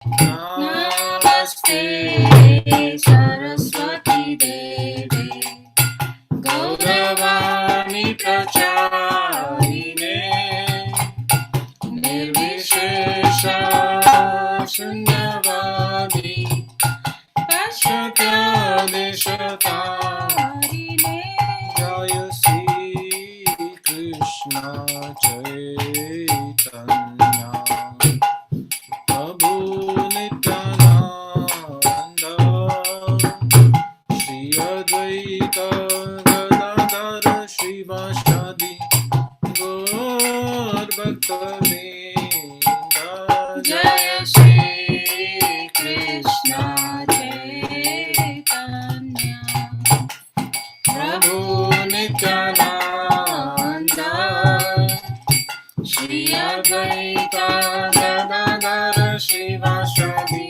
नमस्ते सरस्वती देवे गौरवाणी प्रचारिणे निर्विशेष शून्यवादी पाश्चात्यादेशतारिणे जय श्री कृष्ण चैतन्य प्रभु नित्यानंद श्री अद्वैत गदाधर श्रीवासादि गौर भक्तवृंद जय श्री कृष्ण चैतन्य प्रभु नित्यानंद श्री अद्वैत गदाधर श्रीवासादि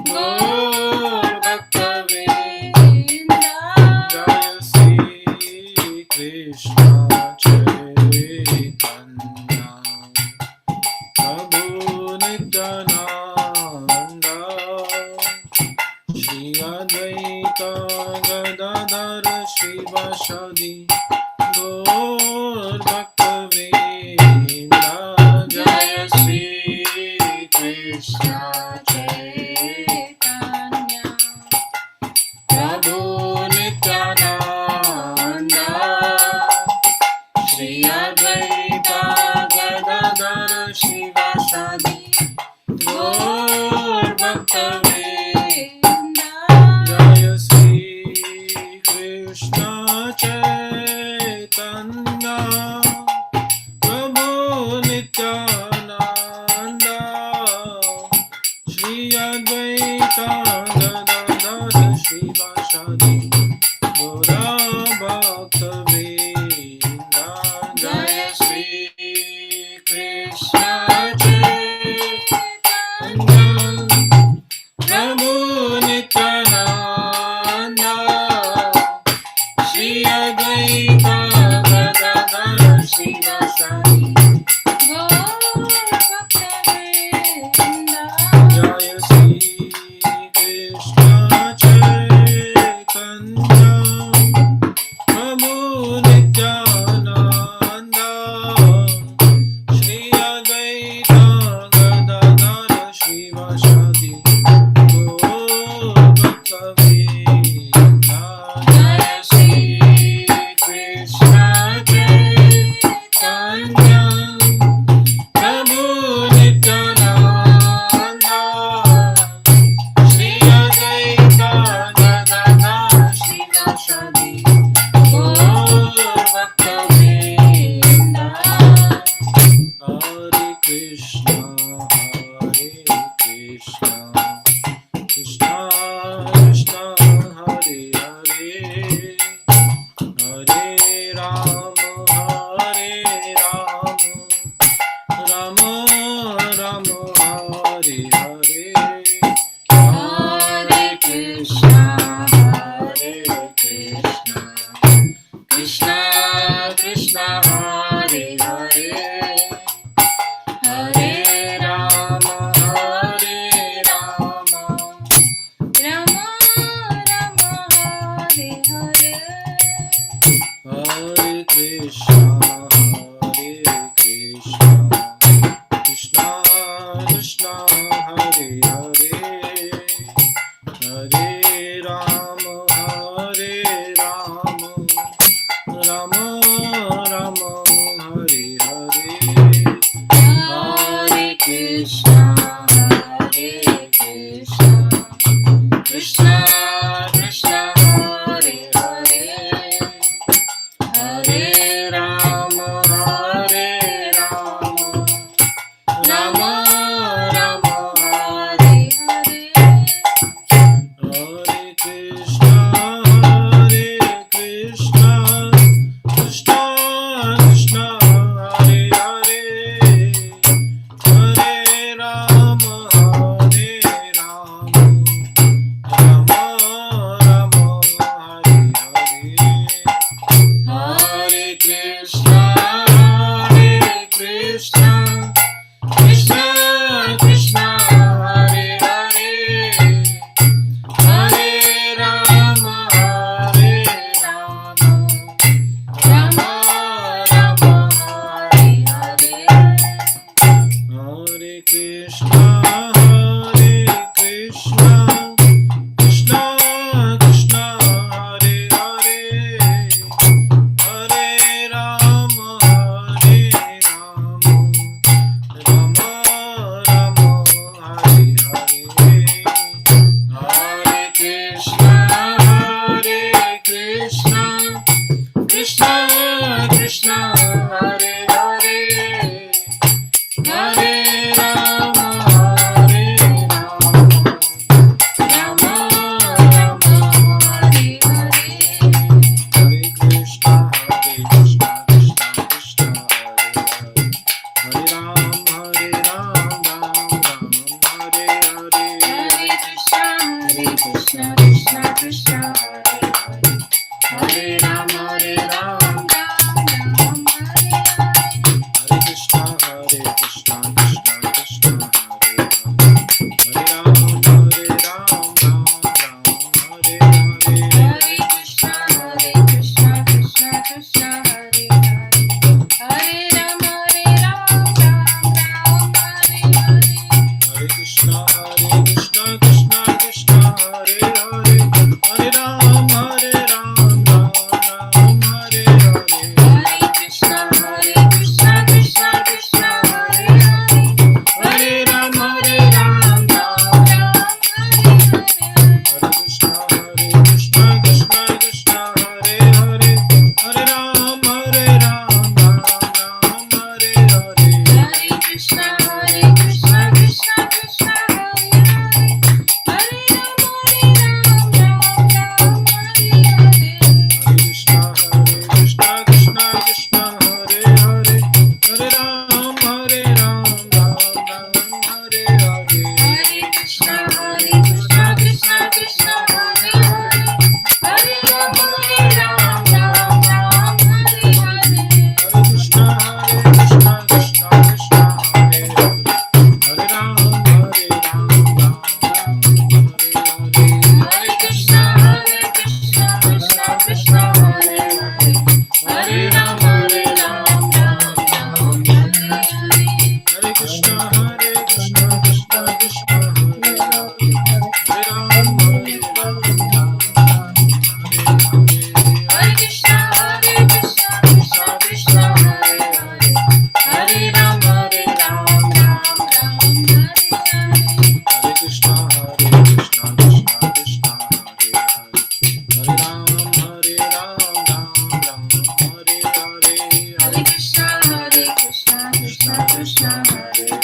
गौर भक्तवृंद जय श्री कृष्ण चैतन्य प्रभु नित्यानंद श्री अद्वैत गदाधर श्रीवासादि गौर भक्तवृंद जय श्री कृष्ण चैतन्य प्रभु नित्यानंद श्री अद्वैत गदाधर श्रीवासादि गौर भक्तवृंद जय श्री कृष्ण चैतन्य प्रभु नित्यानंद श्री अद्वैत गदाधर श्रीवासादि गौर भक्तवृंद जय श्री कृष्ण चैतन्य प्रभु नित्यानंद श्री अद्वैत गदाधर श्रीवासादि गौर भक्तवृंद जय श्री कृष्ण चैतन्य प्रभु नित्यानंद श्री अद्वैत गदाधर श्रीवासादि गौर भक्तवृंद जय श्री कृष्ण चैतन्य प्रभु नित्यानंद श्री अद्वैत गदाधर श्रीवासादि गौर भक्तवृंद हरे Krishna Krishna Krishna Krishna Hare Hare, Hare Ram Ram Ram Hare Hare. Hare Krishna Krishna Krishna Hare Hare, Hare Ram Ram Ram Hare Hare. Hare Krishna Krishna Krishna Hare Hare, Hare Ram Ram Hare Hare. Hare Krishna Krishna Krishna Hare Hare, Hare Ram Hare Hare. Hare Krishna Krishna Krishna Hare Hare, Hare Ram Hare Hare. Hare Krishna Krishna Krishna Hare Hare, Hare Ram Hare Hare. Hare Krishna Krishna Krishna Hare Hare, Hare Ram Hare Hare. Hare Krishna Krishna Krishna Hare Hare, Hare Ram Hare Hare. Hare Krishna Krishna Krishna Hare Hare, Hare Ram Hare Hare. Hare Krishna Krishna Krishna Hare Hare, Hare Ram Hare Hare. Hare Krishna Krishna Krishna Hare Hare, Hare Ram Hare Hare. Hare Krishna Krishna Krishna Hare Hare, Hare Ram Hare Hare. Krishna Krishna Krishna Hare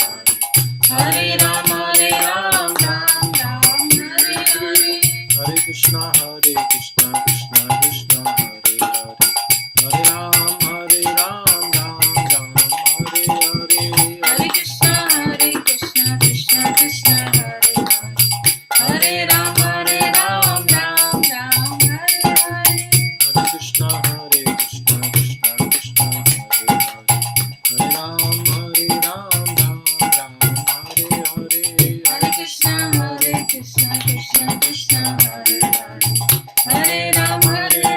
Hare, Hare Ram Hare Hare. Krishna Krishna Krishna Hare Hare, Hare Ram Hare Hare. Hare Krishna Krishna Krishna Hare Hare, Hare Ram Hare Hare. Hare Krishna Krishna Krishna Hare Hare, Hare Ram Hare Hare. Hare Krishna Krishna Krishna Hare Hare, Hare Ram Hare Hare. Hare Krishna Krishna Krishna Hare Hare, Hare Ram Hare Hare. Hare Krishna Krishna Krishna Hare Hare, Hare Ram Hare Hare.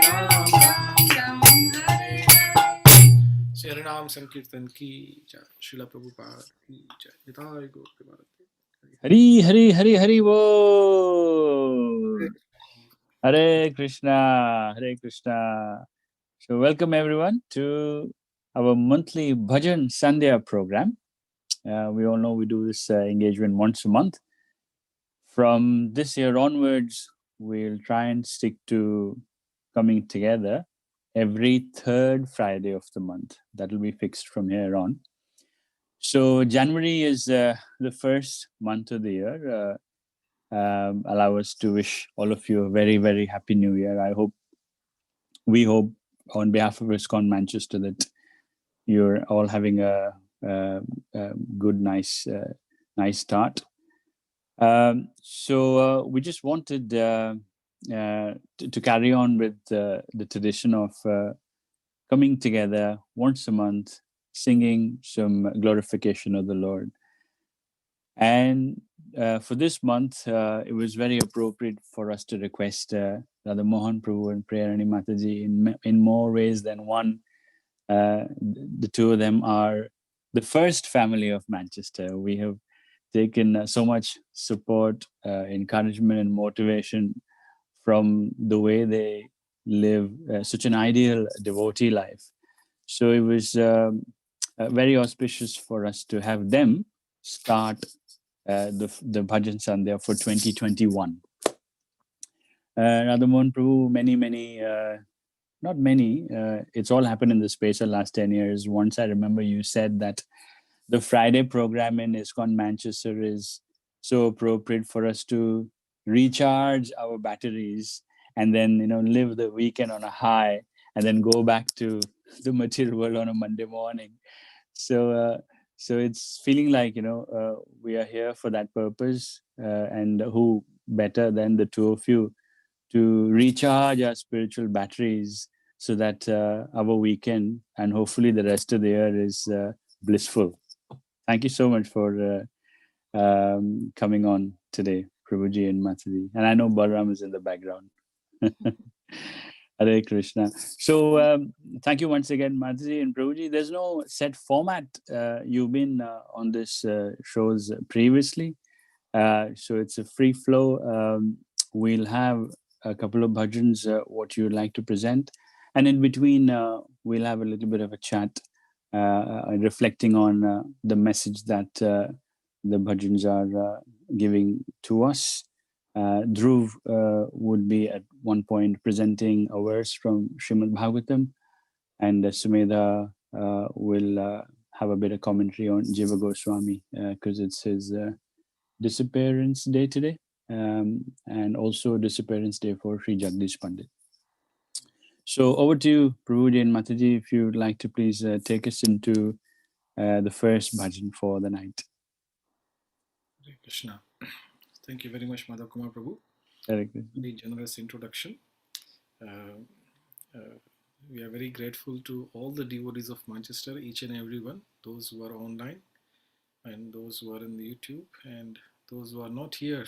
Shri हरिनाम संकीर्तन की जय, श्रीला प्रभुपाद की जय, निताय गौर Premanand. Hari Hari Hari Hari Bo. Hare Krishna, Hare Krishna. So welcome everyone to our monthly Bhajan Sandhya program. We all know we do this engagement once a month. From this year onwards, we'll try and stick to coming together every third Friday of the month. That will be fixed from here on. So January is the first month of the year. Allow us to wish all of you a very, very happy new year. We hope on behalf of ISKCON Manchester that you're all having a good, nice start. So we just wanted to carry on with the tradition of coming together once a month, singing some glorification of the Lord. And for this month, it was very appropriate for us to request Radha Mohan Prabhu and Prayarani Mataji in more ways than one. The two of them are the first family of Manchester. We have taken so much support, encouragement, and motivation from the way they live such an ideal devotee life. So it was very auspicious for us to have them start the Bhajan Sandhya for 2021. Radhamohan Prabhu, not many, it's all happened in the space of last 10 years. Once I remember you said that the Friday program in ISKCON Manchester is so appropriate for us to recharge our batteries and then, live the weekend on a high and then go back to the material world on a Monday morning. So it's feeling like, we are here for that purpose, and who better than the two of you to recharge our spiritual batteries so that our weekend and hopefully the rest of the year is blissful. Thank you so much for coming on today, Prabhuji and Mataji. And I know Balram is in the background. Hare Krishna. So thank you once again, Mataji and Prabhuji. There's no set format. You've been on this shows previously. So it's a free flow. We'll have a couple of bhajans, what you'd like to present. And in between, we'll have a little bit of a chat, reflecting on the message that the bhajans are giving to us. Dhruv would be at one point presenting a verse from Srimad Bhagavatam, and Sumedha will have a bit of commentary on Jiva Goswami because it's his disappearance day today, and also disappearance day for Sri Jagdish Pandit. So over to you, Prabhuji and Mataji, if you'd like to please take us into the first bhajan for the night. Hare Krishna. Thank you very much, Madhav Kumar Prabhu. Very generous introduction. We are very grateful to all the devotees of Manchester, each and every one, those who are online and those who are in the YouTube and those who are not here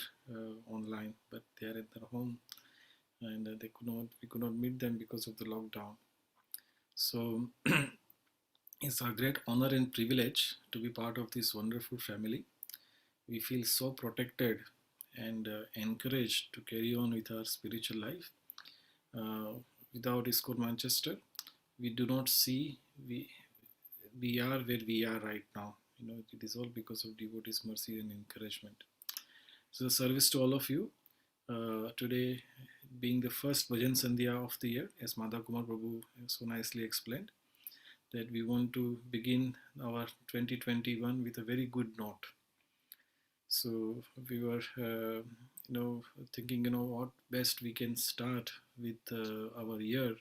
online, but they are at their home and we could not meet them because of the lockdown. So it's our great honor and privilege to be part of this wonderful family. We feel so protected and encouraged to carry on with our spiritual life. Without ISKCON Manchester, we do not see, we are where we are right now. It is all because of devotees' mercy and encouragement. So the service to all of you. Today being the first Bhajan Sandhya of the year, as Madhav Kumar Prabhu so nicely explained, that we want to begin our 2021 with a very good note. So we were, thinking, what best we can start with our year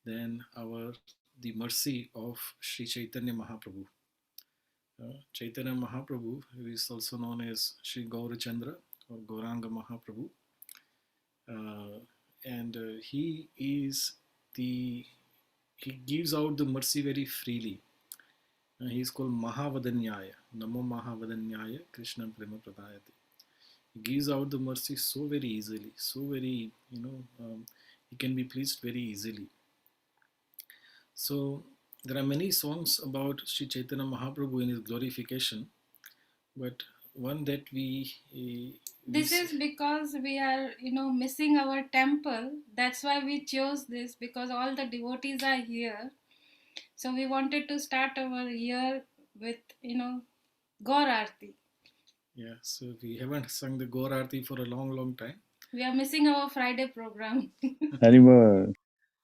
than the mercy of Sri Chaitanya Mahaprabhu. Chaitanya Mahaprabhu, who is also known as Sri Gaurachandra or Gauranga Mahaprabhu, and he gives out the mercy very freely. He is called Mahavadanyaya, Namo Mahavadanyaya, Krishna Prema Pradayate. He gives out the mercy so very easily, so very, he can be pleased very easily. So there are many songs about Sri Chaitanya Mahaprabhu in his glorification, but one that this is because we are missing our temple. That's why we chose this, because all the devotees are here. So we wanted to start our year with Gaur Aarti. Yeah, so we haven't sung the Gaur Aarti for a long time. We are missing our Friday program. Haribol.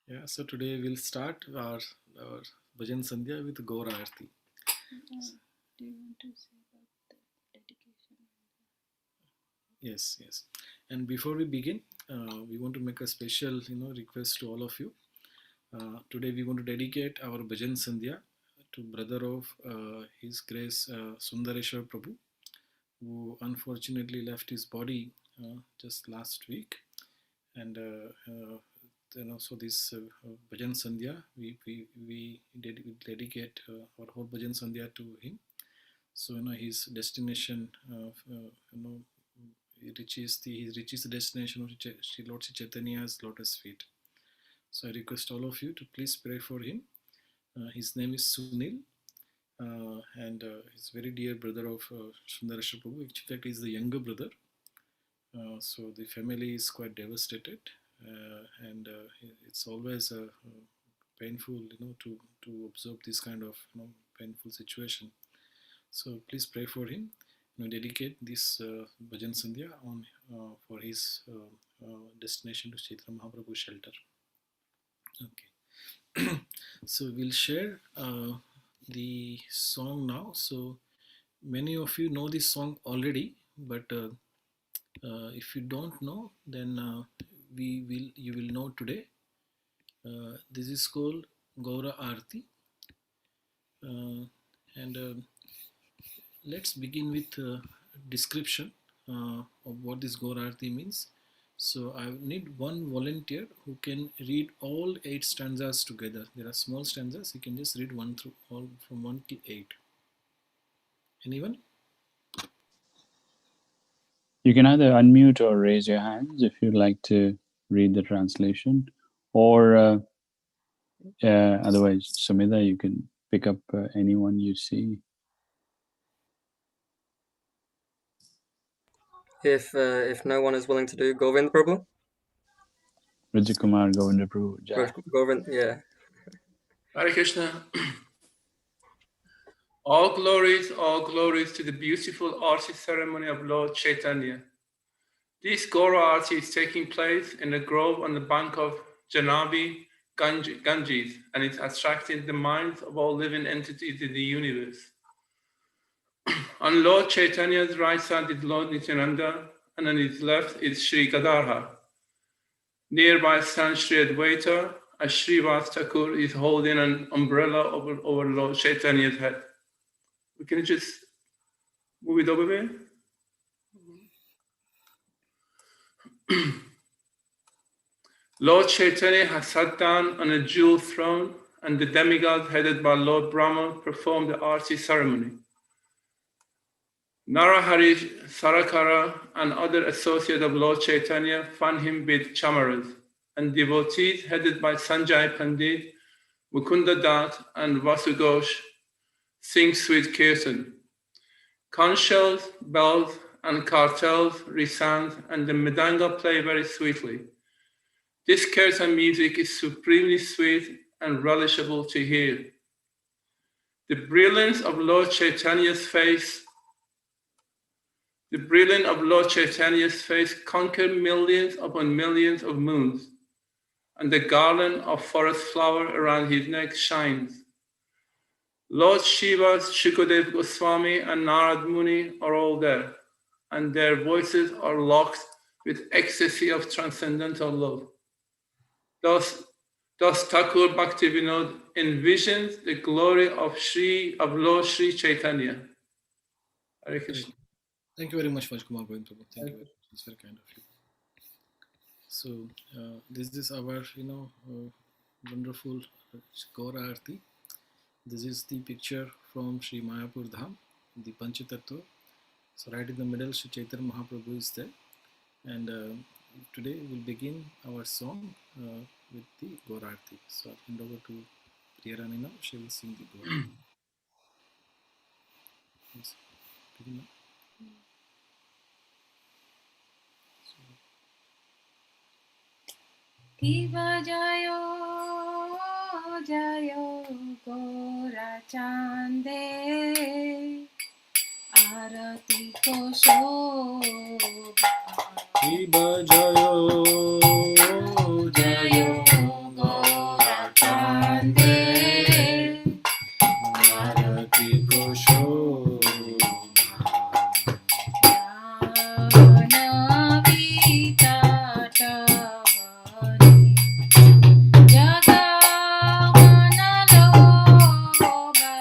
Yeah, so today we'll start our Bhajan Sandhya with Gaur Aarti. Do you want to say about the dedication? Yes. And before we begin, we want to make a special, request to all of you. Today we want to dedicate our Bhajan Sandhya to brother of His Grace Sundareshwar Prabhu, who unfortunately left his body just last week. And so this Bhajan Sandhya, we dedicate our whole Bhajan Sandhya to him. So his destination, he reaches the destination of Sri Lord Sri Chaitanya's lotus feet. So I request all of you to please pray for him. His name is Sunil, and he's very dear brother of Sundareshwar Prabhu. In fact, he's the younger brother. So the family is quite devastated, and it's always painful, to observe this kind of painful situation. So please pray for him. Dedicate this Bhajan Sandhya on for his destination to Chaitanya Mahaprabhu shelter. Okay. So we'll share the song now. So many of you know this song already, but if you don't know, then you will know today. This is called Gaura Aarti, and let's begin with description. of what this Gaur Aarti means. So I need one volunteer who can read all 8 stanzas together. There are small stanzas. You can just read one through all from 1 to 8. Anyone? You can either unmute or raise your hands if you'd like to read the translation, or otherwise, Sumida, you can pick up anyone you see. If no one is willing to do Govind Prabhu? Rajakumar Govinda Prabhu. Govind, yeah. Hare Krishna. All glories to the beautiful Aarti ceremony of Lord Chaitanya. This Gaura Aarti is taking place in a grove on the bank of Janavi Ganges, and it's attracting the minds of all living entities in the universe. On Lord Chaitanya's right side is Lord Nityananda, and on his left is Sri Gadadhar. Nearby stands Sri Advaita, as Srivas Thakur is holding an umbrella over Lord Chaitanya's head. Can you just move it over there? Lord Chaitanya has sat down on a jewel throne, and the demigods headed by Lord Brahma perform the Aarti ceremony. Narahari, Sarakara, and other associates of Lord Chaitanya fan him with chamaras, and devotees headed by Sanjay Pandit, Mukunda Dat, and Vasugosh sing sweet kirtan. Conch shells, bells, and cartels resound, and the mridanga play very sweetly. This kirtan music is supremely sweet and relishable to hear. The brilliance of Lord Chaitanya's face conquered millions upon millions of moons, and the garland of forest flower around his neck shines. Lord Shiva's Shukadev Goswami and Narad Muni are all there, and their voices are locked with ecstasy of transcendental love. Thus Thakur Bhaktivinoda envisions the glory of Lord Sri Chaitanya. Hare Krishna. Thank you very much, Rajkumar Govind Prabhu. Thank you very much. It's very kind of you. So this is our, wonderful Gaur Aarti. This is the picture from Sri Mayapur Dham, the Panchatattva. So right in the middle, Sri Chaitanya Mahaprabhu is there. And today we'll begin our song with the Gaur Aarti. So I'll hand over to Priyarani now. She will sing the Gaur Aarti. Yes. Begin now. Kiva jayo jayo Gora Chande Arati ko shobha Kiva jayo jayo Gora Chande Arati ko shobha Jana Vitatavani Jagavana Loga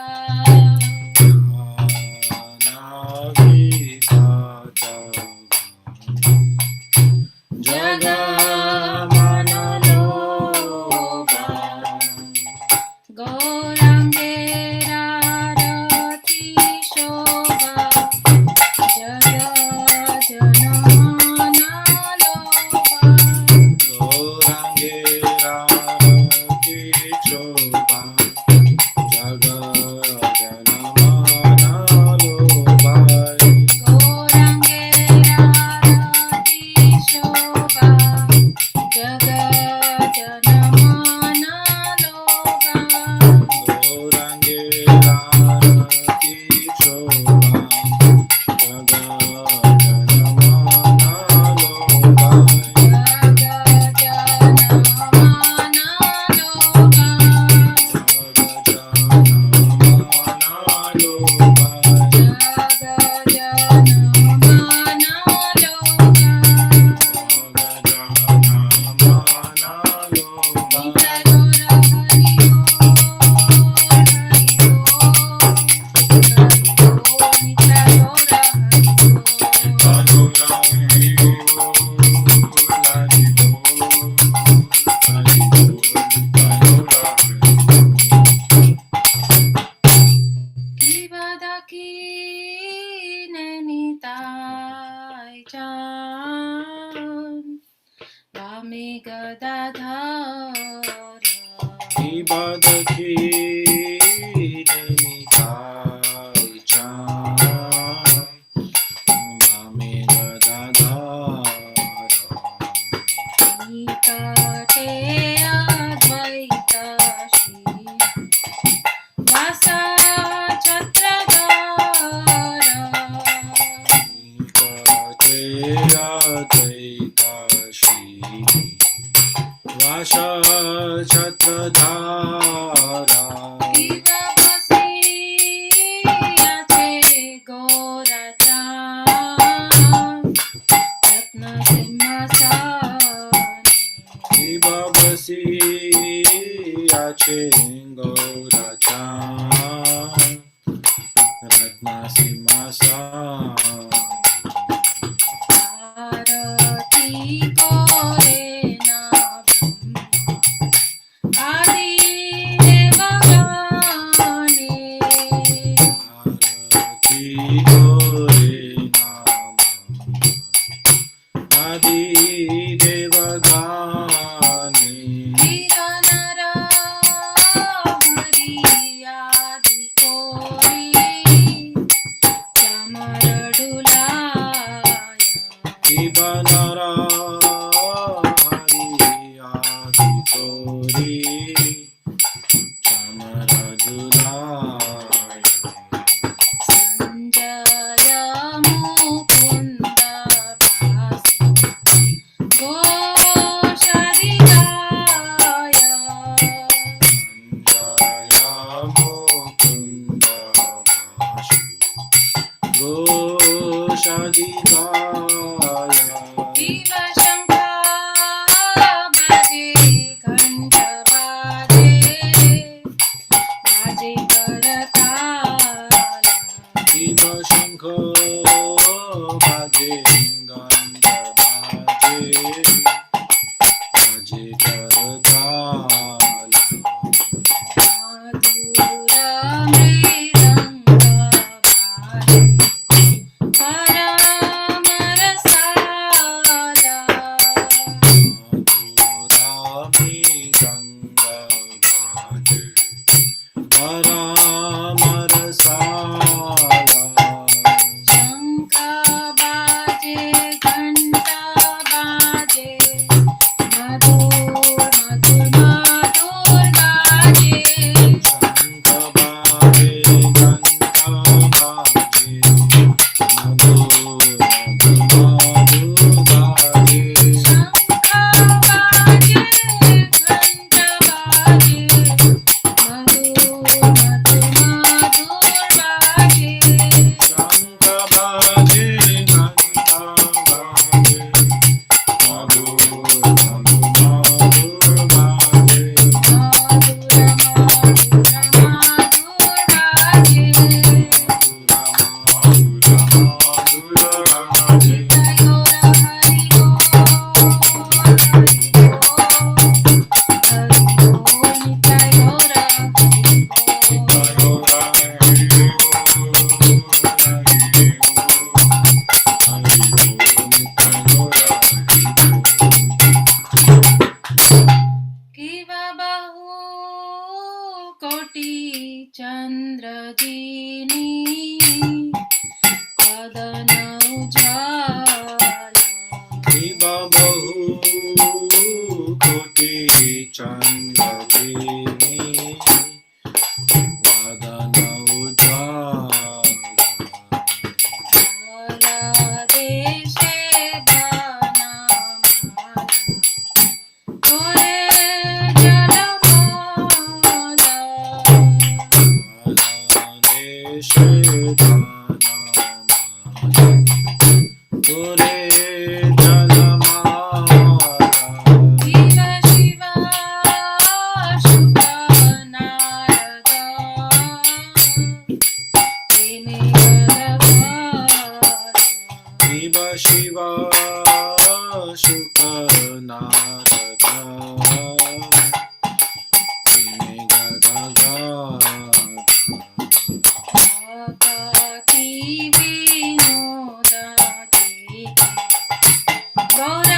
Navitata Chan, Vame Gadadhara, Ibadaki Denikai Chan, Mame Gadadhara, Nikate Advaita Shri, Vasa Chatradhara, Nikate Advaita Shri, Vasha Chatradhara, Viva Basiyache Gorachan, Ratna Simhasane, Ibabasi Achingodachan, Ratna Simhasan, Arati Korena Brahma, Adi Devagane, Arati Gore Nama, Adi Devagani, Diganara Hari Adi Kori, Chamaradulaya, Ibanara Hari Adi Tori, Chamarajulaya, Sanjaya Mukunda Bhasu, Goshadigaya, Jaya Mukunda Vasu, Goshadikaya, Viva Shankha Bhaje Khanda Bhaje, Bhaje Karatala, Viva Shankho Bhaje Ganda Bhaje, Bhaje Karatala, Madhura Mridanga Bhaje, Paramarasala, Madhurami Ganga Bhaje, Paramarasala, Shankha Bhaje Ghanta Bhaje, Madhur Madhur Madhur Bhaje, Shankha Bhaje Ganga Bhaje, Madhur Madhur Bhaje, Shankha Bhaje Ghanta Bhaje, Madhur Madhur Madhur Bhaje, Shankha Bhaje Ganga Bhaje, Madhur Madhur Bhaje, कोटि चंद्र दीनी वदन उजाला Shiva Bahu Koti Chandradini Vadana Ujjvala देशे बनमाला तोरे जलमाला Deshe Dhanamala Tore Jalamala Shiv Shiv शुभ नारदा प्रेमे गदभारा Shiva Shiva Shuka Narada Vime Gadaga Akati vinoda deke Hare Rama,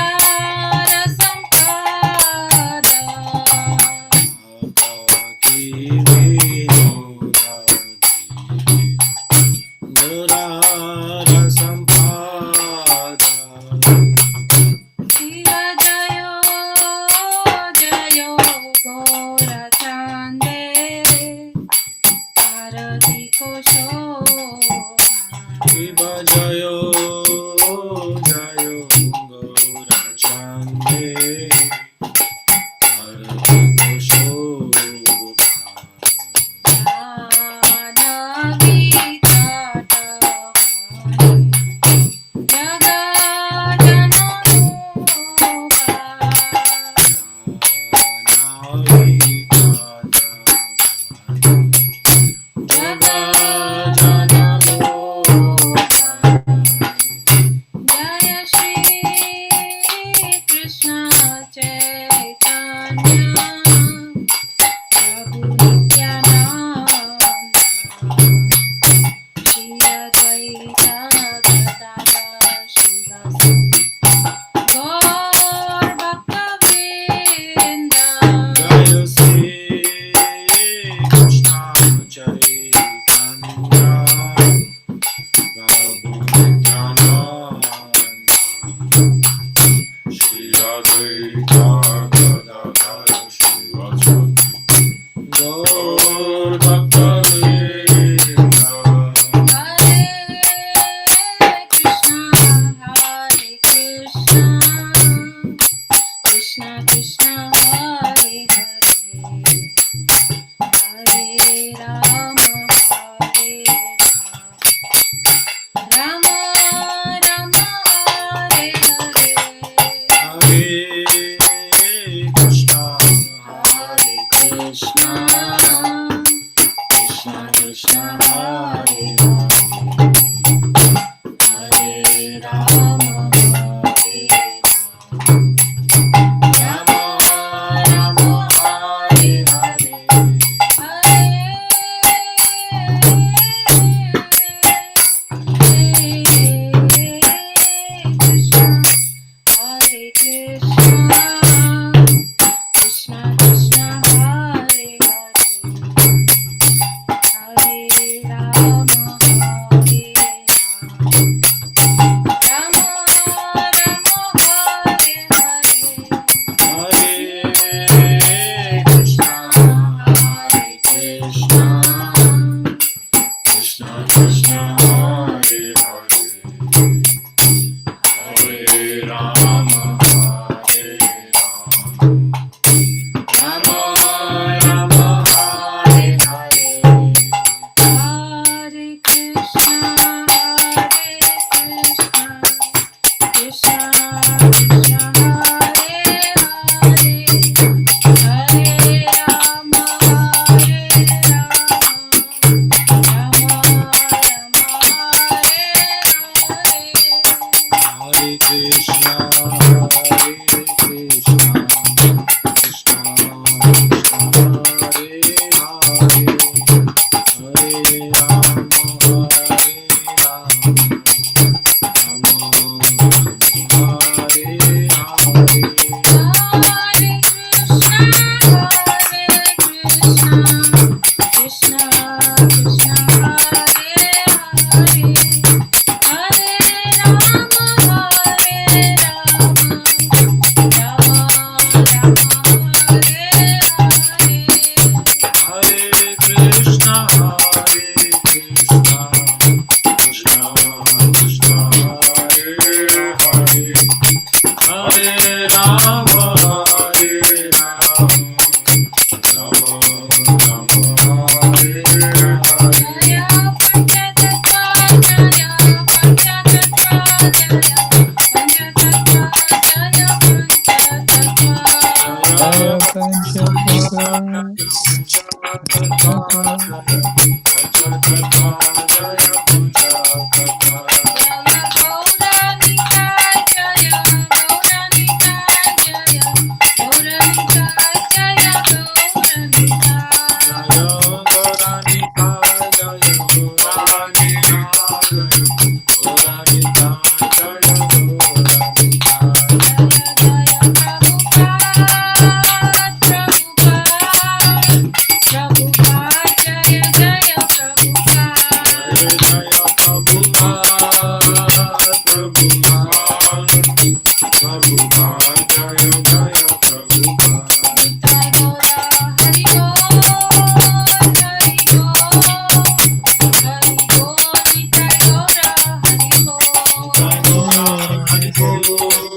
Shri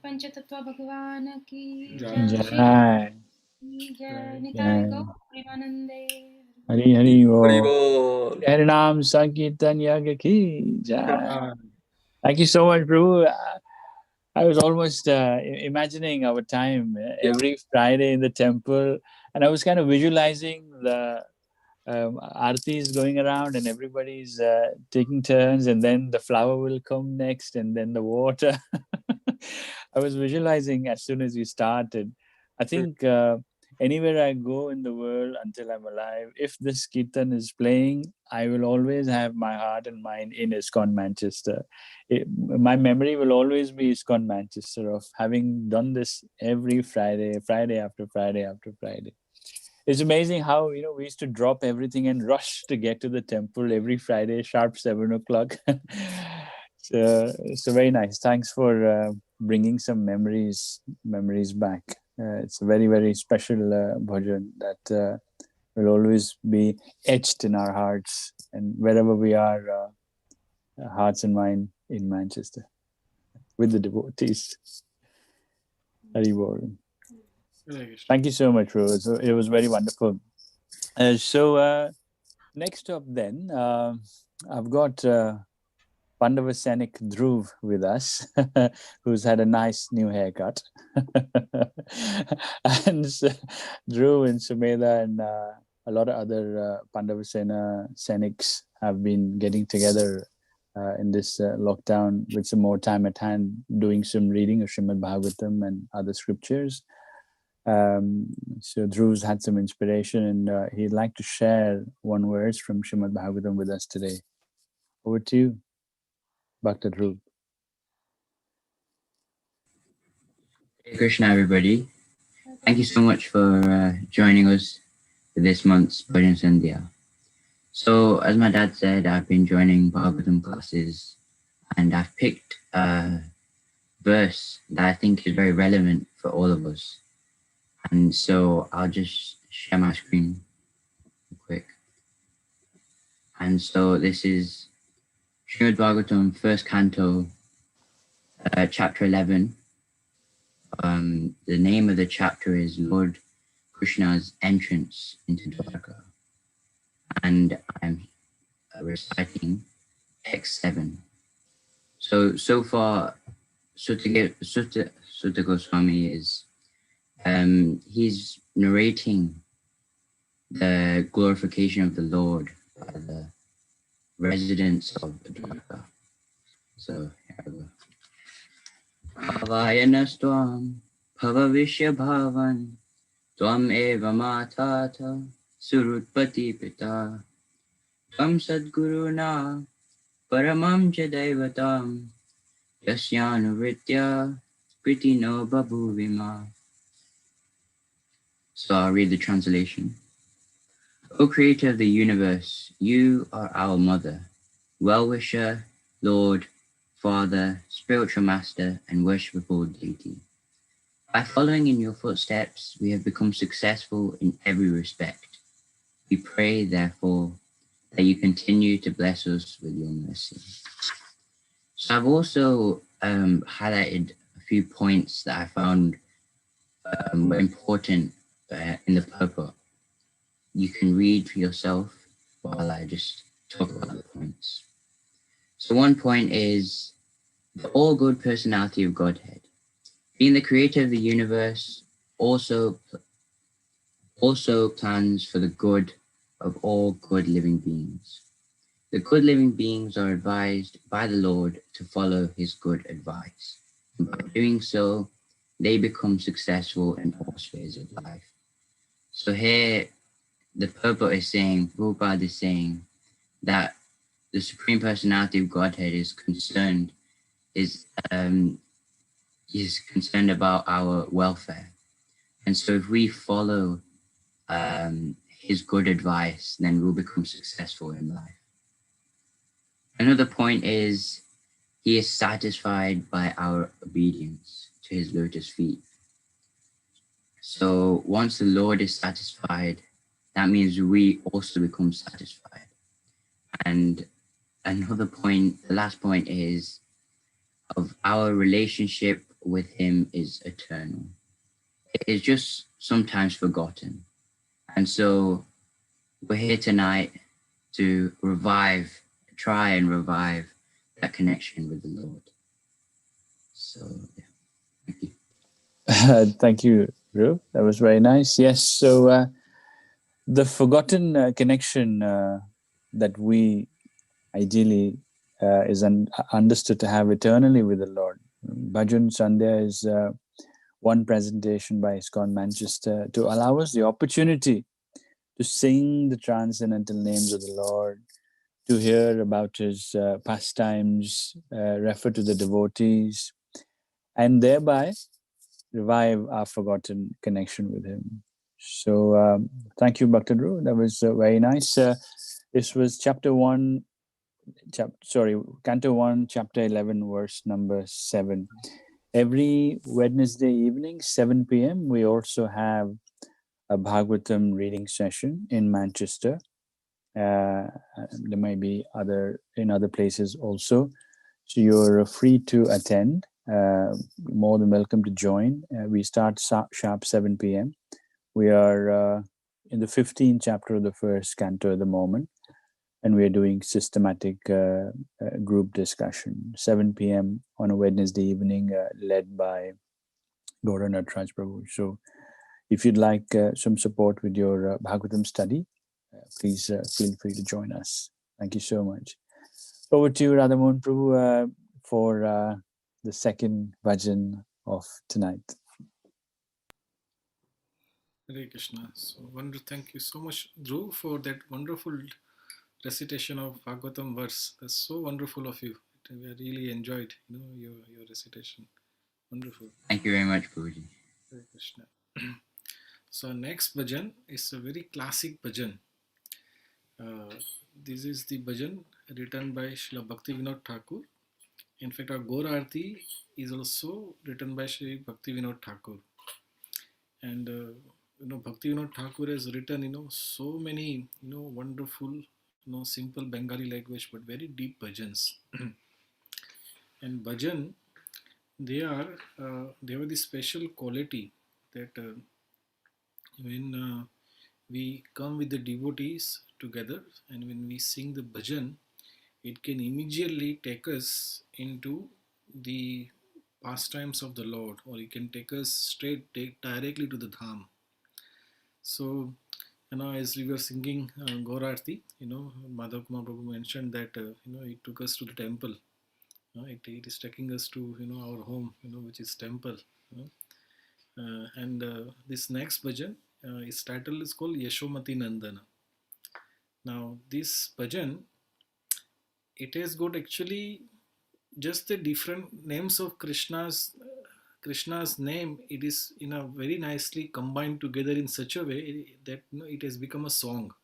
पंचतत्व भगवान की Jai. जय Shri Jai. की जय निताय Jai. गौ प्रेमानंदे Hari Hari Bo. Haribol. Harinam Sankirtan Yaga Ki Jai. Jai. Thank you so much, Prabhu. I was almost imagining our time every Friday in the temple, and I was kind of visualizing the aartis going around, and everybody's taking turns, and then the flower will come next, and then the water. I was visualizing as soon as we started. I think anywhere I go in the world until I'm alive, if this kirtan is playing, I will always have my heart and mind in ISKCON Manchester. My memory will always be ISKCON Manchester of having done this every Friday, Friday after Friday after Friday. It's amazing how we used to drop everything and rush to get to the temple every Friday, sharp 7 o'clock. So very nice. Thanks for bringing some memories back. It's a very, very special bhajan that will always be etched in our hearts and wherever we are, hearts and mind in Manchester with the devotees. Haribol. Thank you so much, Rose. It was very wonderful. So next up then, I've got Pandava Sainik Dhruv with us, who's had a nice new haircut. And Dhruv and Sumedha and a lot of other Pandava Sena Sainiks have been getting together in this lockdown with some more time at hand, doing some reading of Srimad Bhagavatam and other scriptures. So Dhruv's had some inspiration, and he'd like to share one verse from Srimad Bhagavatam with us today. Over to you, Bhakta Dhruv. Hey Krishna, everybody. Thank you so much for joining us for this month's Bhajan Sandhya. So, as my dad said, I've been joining Bhagavatam classes, and I've picked a verse that I think is very relevant for all of us. And so I'll just share my screen real quick. And so this is Srimad Bhagavatam, first canto, chapter 11. The name of the chapter is Lord Krishna's entrance into Dwarka. And I'm reciting X7. So far, Sutta Goswami is he's narrating the glorification of the Lord by the residents of Dwarka. So here we go. Bhavayanastvam bhavavishya bhavan tvam eva matata surutpati pita tvam sadguruna paramam jadaivatam yasyanuvritya priti no babhuvima. So I'll read the translation. O Creator of the universe, you are our Mother, well-wisher, Lord, Father, spiritual master, and worshipable deity. By following in your footsteps, we have become successful in every respect. We pray, therefore, that you continue to bless us with your mercy. So I've also highlighted a few points that I found were important in the purport. You can read for yourself while I just talk about the points. So one point is the all-good personality of Godhead. Being the creator of the universe also plans for the good of all good living beings. The good living beings are advised by the Lord to follow his good advice. And by doing so, they become successful in all spheres of life. So here, the purport is saying, Prabhupada is saying that the Supreme Personality of Godhead is concerned about our welfare. And so if we follow his good advice, then we'll become successful in life. Another point is he is satisfied by our obedience to his lotus feet. So once the Lord is satisfied that means we also become satisfied. And another point, the last point is of our relationship with him is eternal. It is just sometimes forgotten. And so we're here tonight to try and revive that connection with the Lord. So, yeah, thank you. Thank you, Ru. That was very nice. Yes, so the forgotten connection that we ideally is understood to have eternally with the Lord. Bhajan Sandhya is one presentation by ISKCON Manchester to allow us the opportunity to sing the transcendental names of the Lord, to hear about his pastimes, refer to the devotees, and thereby revive our forgotten connection with him. So thank you, Bhakta Dhruv. That was very nice. This was Canto 1, Chapter 11, verse number 7. Every Wednesday evening, 7 p.m., we also have a Bhagavatam reading session in Manchester. There might be in other places also. So you're free to attend. More than welcome to join. We start sharp 7 p.m. We are in the 15th chapter of the first canto at the moment, and we are doing systematic group discussion, 7 p.m. on a Wednesday evening, led by Gaura Nataraj Prabhu. So if you'd like some support with your Bhagavatam study, please feel free to join us. Thank you so much. Over to you, Radhamohan Prabhu, for the second bhajan of tonight. Hare Krishna. So thank you so much, Dhruv, for that wonderful recitation of Bhagavatam verse. That's so wonderful of you. I really enjoyed, your recitation. Wonderful. Thank you very much, Prabhuji. Hare Krishna. So next bhajan is a very classic bhajan. This is the bhajan written by Srila Bhaktivinoda Thakur. In fact, our Gaur Aarti is also written by Sri Bhaktivinoda Thakur. And Bhaktivinoda Thakur has written so many wonderful simple Bengali language but very deep bhajans. And bhajan, they have this special quality that when we come with the devotees together and when we sing the bhajan, it can immediately take us into the pastimes of the Lord, or it can take us directly to the Dham. So, as we were singing Gaur Aarti, Madhav Kumar Prabhu mentioned that, it took us to the temple. It is taking us to, our home, which is temple. And this next bhajan, its title is called Yashomati Nandana. Now, this bhajan, it has got actually just the different names of Krishna's name. It is very nicely combined together in such a way that it has become a song.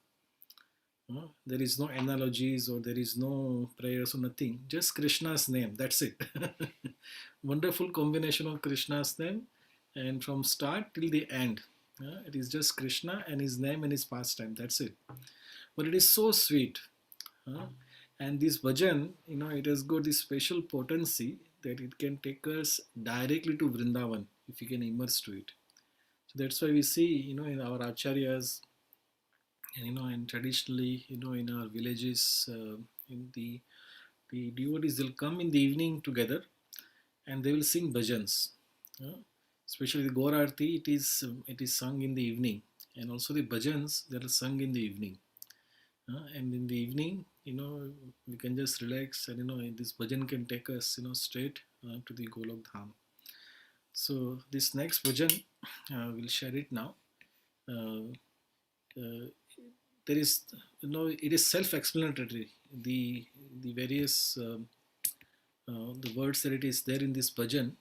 There is no analogies or there is no prayers or nothing. Just Krishna's name. That's it. Wonderful combination of Krishna's name, and from start till the end, it is just Krishna and his name and his pastime. That's it. But it is so sweet. And this bhajan, it has got this special potency that it can take us directly to Vrindavan if we can immerse to it. So that's why we see, in our acharyas, and traditionally, in our villages, in the devotees will come in the evening together and they will sing bhajans. Especially the Gaur Aarti, it is sung in the evening, and also the bhajans, they are sung in the evening. And in the evening, we can just relax, and this bhajan can take us, straight to the Golok Dham. So this next bhajan, we'll share it now. There is, it is self-explanatory. The various the words that it is there in this bhajan.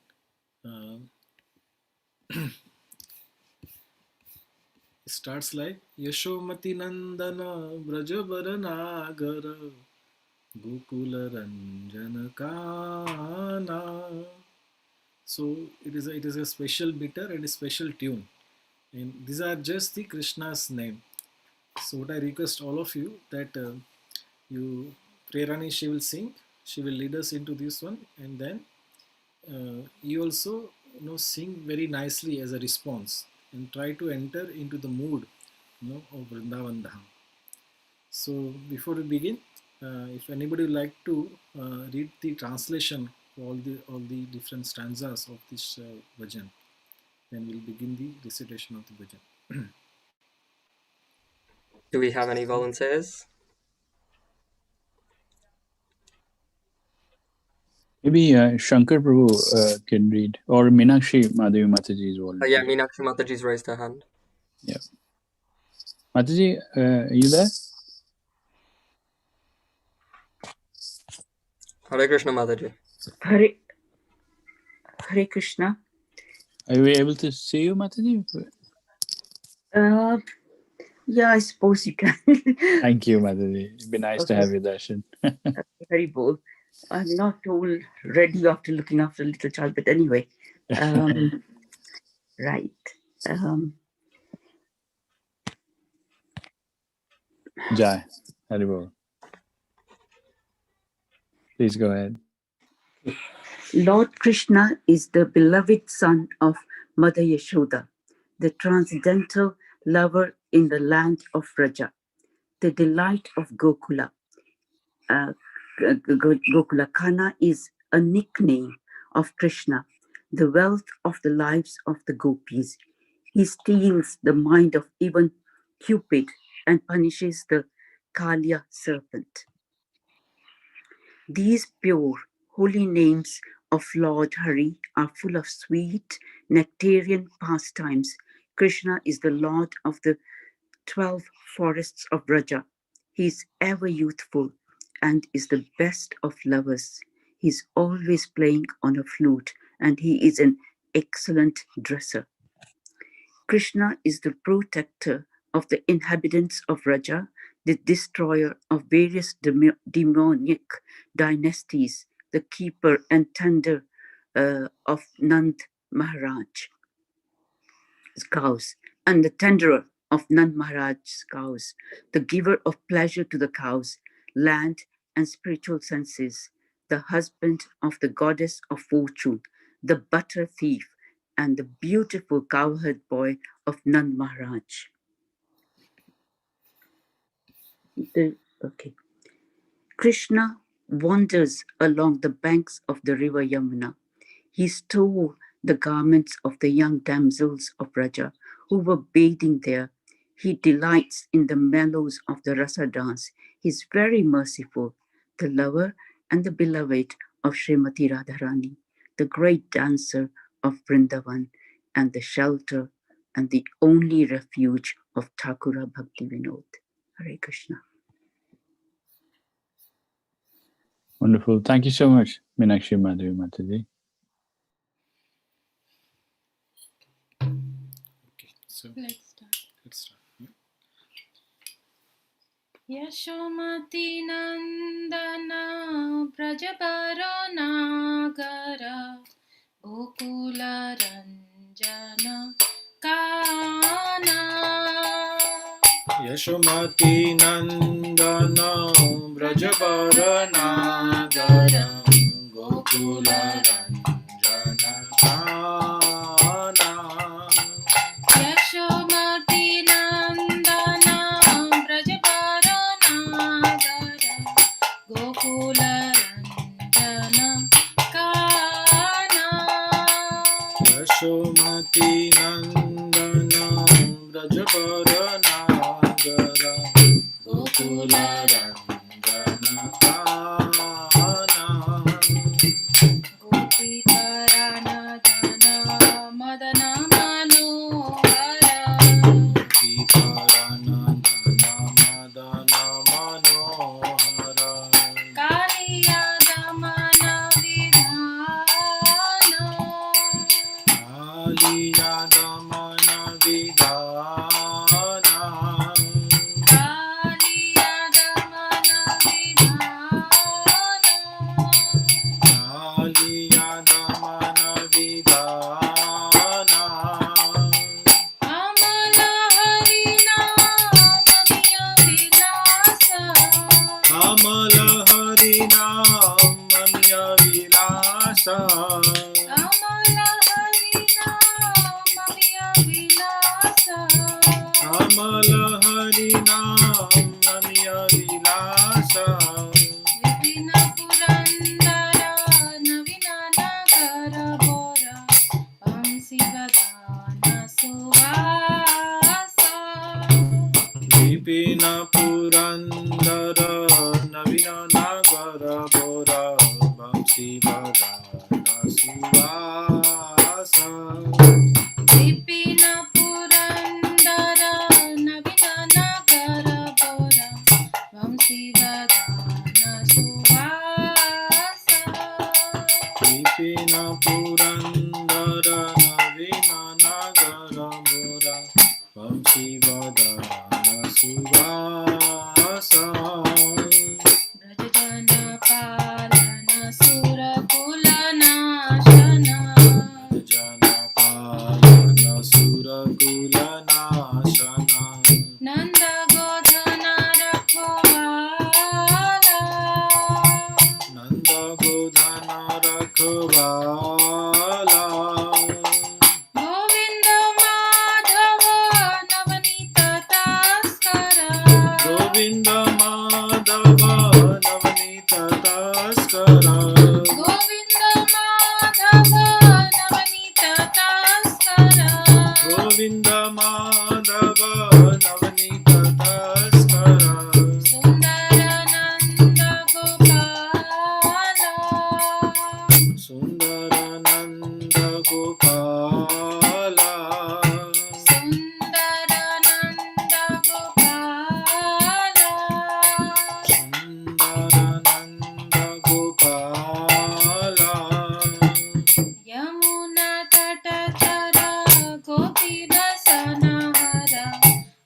It starts like Yashomati Nandana Brajabaranagara Gokula Ranjana Kana. So it is a special meter and a special tune, and these are just the Krishna's name. So what I request all of you that you, Prerani, she will sing, she will lead us into this one, and then you also sing very nicely as a response and try to enter into the mood of Vrindavan Dham. So before we begin, if anybody would like to read the translation for all the different stanzas of this bhajan, then we'll begin the recitation of the bhajan. Do we have any volunteers? Maybe Shankar Prabhu can read, or Meenakshi Madhavi Mataji is volunteer. Yeah, Meenakshi Mataji's raised her hand. Yeah. Mataji, are you there? Hare Krishna Mataji. Hare Krishna. Are we able to see you, Mataji? Yeah, I suppose you can. Thank you, Mataji. It'd be nice to have you, Darshan. Very bold. I'm not all ready after looking after a little child, but anyway. Right. Jai, Haribol. Please go ahead. Lord Krishna is the beloved son of Mother Yashoda, the transcendental lover in the land of Vraja, the delight of Gokula. Gokula Kana is a nickname of Krishna, the wealth of the lives of the gopis. He steals the mind of even Cupid and punishes the Kalia serpent. These pure, holy names of Lord Hari are full of sweet, nectarian pastimes. Krishna is the Lord of the 12 forests of Vraja. He is ever youthful and is the best of lovers. He is always playing on a flute and he is an excellent dresser. Krishna is the protector of the inhabitants of Vraja, the destroyer of various demonic dynasties, the keeper and tender of Nand Maharaj's cows, and the tenderer of Nand Maharaj's cows, the giver of pleasure to the cows, land and spiritual senses, the husband of the goddess of fortune, the butter thief, and the beautiful cowherd boy of Nand Maharaj. Krishna wanders along the banks of the river Yamuna. He stole the garments of the young damsels of Raja who were bathing there. He delights in the mellows of the rasa dance. He is very merciful, the lover and the beloved of Srimati Radharani, the great dancer of Vrindavan, and the shelter and the only refuge of Thakura Bhakti Vinod. Hare Krishna. Wonderful. Thank you so much, Meenakshi Madhavi Mataji. Okay, so Let's start. Yeah. Yashomati Nandana Prajabaro Nagara Gokula Ranjana Kana Yashomati Nandana Brajabara Nagara Gokula Ranjana Kana. Yashomati Nandana Brajabaro Nagara Gokula Ranjana Kana. Yashomati Nandana Brajabara Nagara Gokula Ranjana Kana. Gopi Parana Dana Madana Manohara Gopi Parana Dana Madana Manohara. Kaliya Damana Vidhana Kaliya Damana Vidhana. Kaliya Damana Namiya Vilasa Vipina Purandara Navina Nagara Bora Vamsi Vadana Suvasa Vipina Purandara Navina Nagara Bora Vamsi Vadana Suvasa Vipina Purandara Navina Nagara Bora Vamsi Vadana Suvasa Vipina Purandara Navina Nagara Bora Vamsi Vadana Suvasa Brajajana Palana Sura Kulanashana Jana Palana Sura Kulanashana Nanda Godhana Rakhovala Nanda Godhana Rakhovala Govinda Madhava Navanita Taskara Govinda Madhava Navanita Taskara Govinda Madhava Navanita Taskara Govinda Madhava Navanita Taskara Sundarananda Gopala Sundarananda Gopala Sundarananda Gopala Sundarananda Gopala Yamuna Tatachara Gopi Vasanahara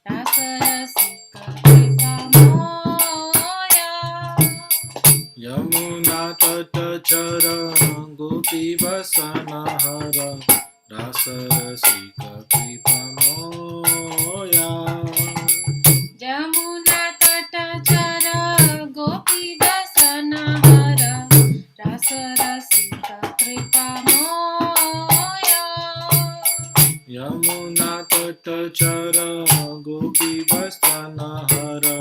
Rasarasika Kripa Moya Yamuna Tatachara Gopi Vasanahara Rasarasika Kripa Moya Yamuna Tatachara Gopi Vasanahara Rasarasika Kripa Moya Yamuna Tatachara Gopi Vasanahara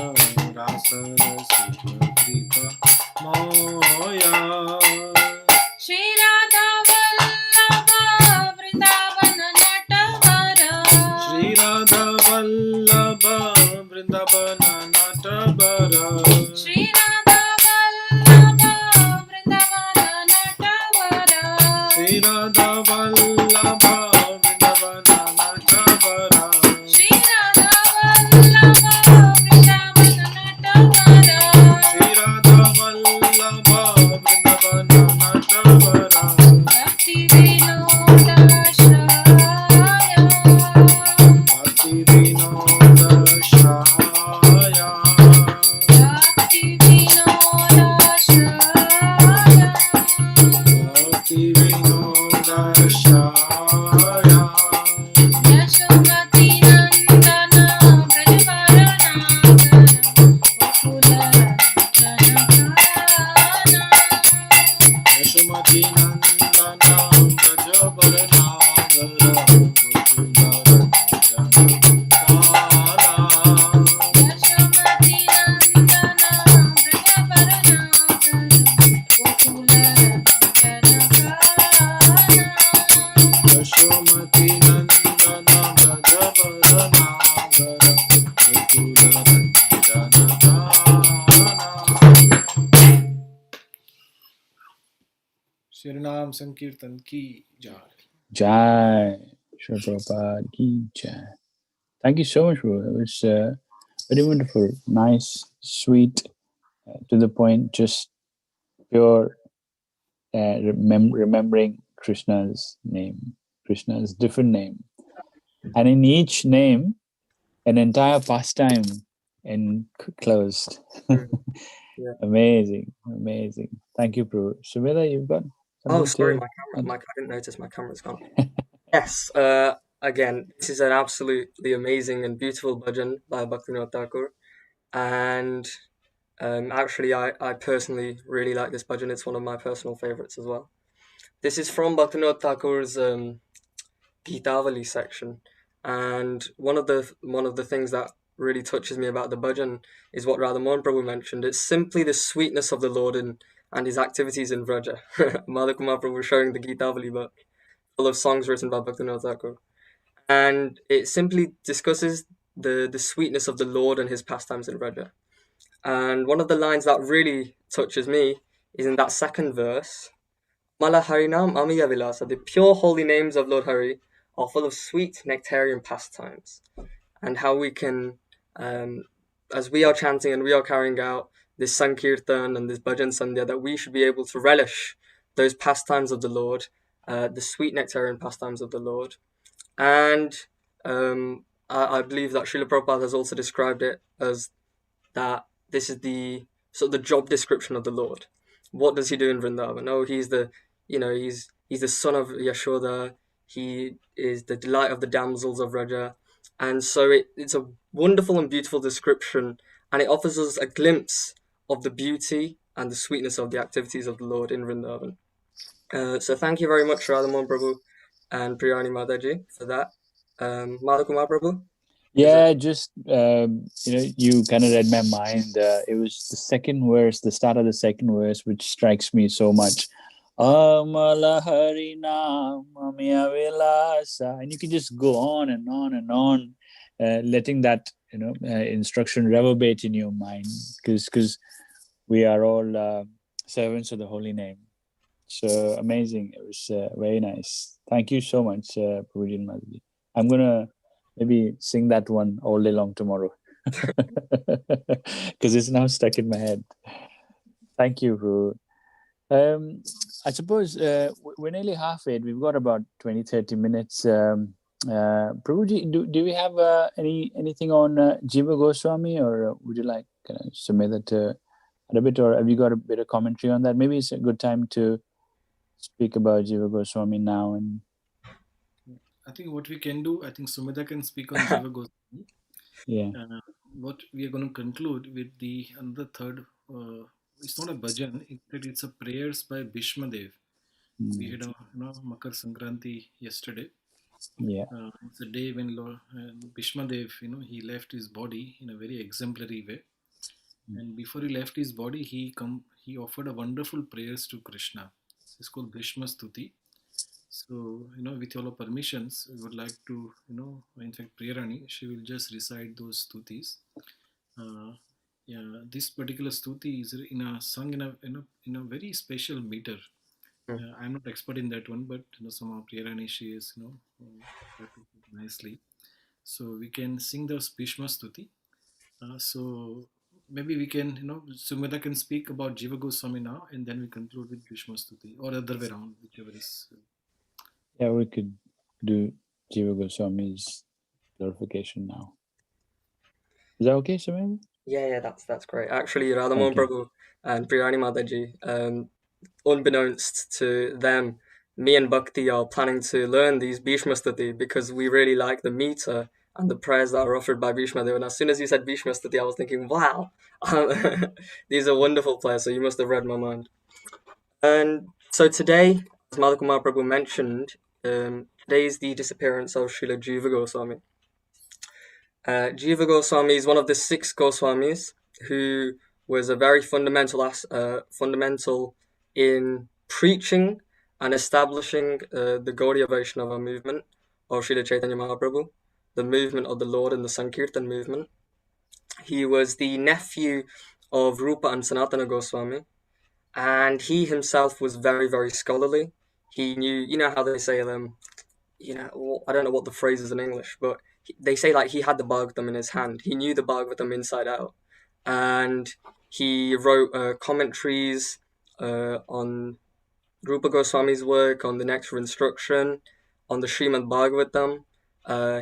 Rasarasika Kripa Moya Shri Radha Vallabha Vrindavana Natavara Shri Radha Vallabha Vrindavana Natavara Shri Radha Vallabha Vrindavana Natavara Shri Radha Vallabha Vrindavana Natavara Shri Radha Vallabha Vrindavana Natavara Shri Radha Vallabha Vrindavana Natavara Bhakti Vinoda Shraya Bhakti Vinoda Shaya Bhakti Vinoda Shraya Bhakti Vinoda Shaya Yashomati Nandana Brajabaranagara Gokula Ranjanakana Yashomati Nandana Brajabaranagara Gokula Ranjanakana Yashomati Nandana Brajabaranagara Gokula Ranjanakana Yashomati Nandana Brajabaranagara Gokula Ranjanakana Shri Nam Sankirtan Ki Jai. Jai. Shri Prabhupada ki jai. Thank you so much, bro. It was very wonderful, nice, sweet, to the point, just pure remembering Krishna's name, Krishna's different name. And in each name, an entire pastime closed. Yeah. Amazing, amazing. Thank you, Prabhu. Sumedha, you've got Oh, something sorry, to... I didn't notice my camera's gone. Yes, again, this is an absolutely amazing and beautiful bhajan by Bhaktivinoda Thakur. And actually, I personally really like this bhajan. It's one of my personal favorites as well. This is from Bhaktivinoda Thakur's Gitavali section. And one of the things that really touches me about the bhajan is what Radha Mohan Prabhu mentioned. It's simply the sweetness of the Lord and his activities in Vraja. Madhakumar Prabhu was showing the Gitavali book full of songs written by Bhaktivinoda Thakur. And it simply discusses the sweetness of the Lord and his pastimes in Vraja. And one of the lines that really touches me is in that second verse. Mala Harinam Amiya Vilasa, the pure holy names of Lord Hari are full of sweet nectarian pastimes. And how we can, as we are chanting and we are carrying out this Sankirtan and this Bhajan Sandhya, that we should be able to relish those pastimes of the Lord, the sweet nectarian pastimes of the Lord. And I believe that Srila Prabhupada has also described it as that this is the sort of the job description of the Lord. What does he do in Vrindavan? Oh, he's the son of Yashoda. He is the delight of the damsels of Raja. And so it's a wonderful and beautiful description, and it offers us a glimpse of the beauty and the sweetness of the activities of the Lord in Vrindavan. So thank you very much, Radhamohan Prabhu and Priyani Mataji, for that. Madhakumar Prabhu? Yeah, just you kind of read my mind. It was the second verse, the start of the second verse, which strikes me so much. Amala Harinam Amiya Vilasa, and you can just go on and on and on, letting that instruction reverberate in your mind, because we are all servants of the holy name. So amazing! It was very nice. Thank you so much, Prabhuji and Madhaji. I'm gonna maybe sing that one all day long tomorrow, because it's now stuck in my head. Thank you, Prabhu. I suppose we're nearly halfway. We've got about 20-30 minutes. Prabhuji, do we have anything on Jiva Goswami, or would you like Sumedha to add a bit, or have you got a bit of commentary on that? Maybe it's a good time to speak about Jiva Goswami now. And I think what we can do, I think Sumedha can speak on Jiva Goswami. Yeah. What we are going to conclude with another third. It's not a bhajan. It's a prayers by Bhishma Dev. We had a Makar Sankranti yesterday. Yeah. It's a day when Lord Bhishma Dev, he left his body in a very exemplary way. And before he left his body, he offered a wonderful prayers to Krishna. It's called Bhishma Stuti. So, with your permissions, we would like to, in fact, Priyarani, she will just recite those stutis. This particular stuti is sung in a very special meter. I'm not expert in that one, but somehow Priyarani, she is, practicing nicely. So we can sing the Bhishma Stuti. So maybe we can, Sumedha can speak about Jiva Goswami now, and then we conclude with Bhishma Stuti, or other way around, whichever is. Yeah, we could do Jiva Goswami's glorification now. Is that okay, Sumedha? Yeah, that's great. Actually, Radhamohan Prabhu and Priyani Mataji, unbeknownst to them, me and Bhakti are planning to learn these Bhishma Stuti because we really like the meter and the prayers that are offered by Bhishma Dev. And as soon as you said Bhishma Stuti, I was thinking, wow, these are wonderful prayers. So you must have read my mind. And so today, as Madhakumar Prabhu mentioned, today is the disappearance of Srila Jiva Goswami. Jiva Goswami is one of the 6 Goswamis who was a very fundamental in preaching and establishing the Gaudiya Vaishnava movement of Srila Chaitanya Mahaprabhu, the movement of the Lord and the Sankirtan movement. He was the nephew of Rupa and Sanatana Goswami, and he himself was very, very scholarly. He knew, how they say, I don't know what the phrase is in English, but they say like he had the Bhagavatam in his hand. He knew the Bhagavatam inside out. And he wrote commentaries on Rupa Goswami's work, on the Nectar Instruction, on the Srimad Bhagavatam.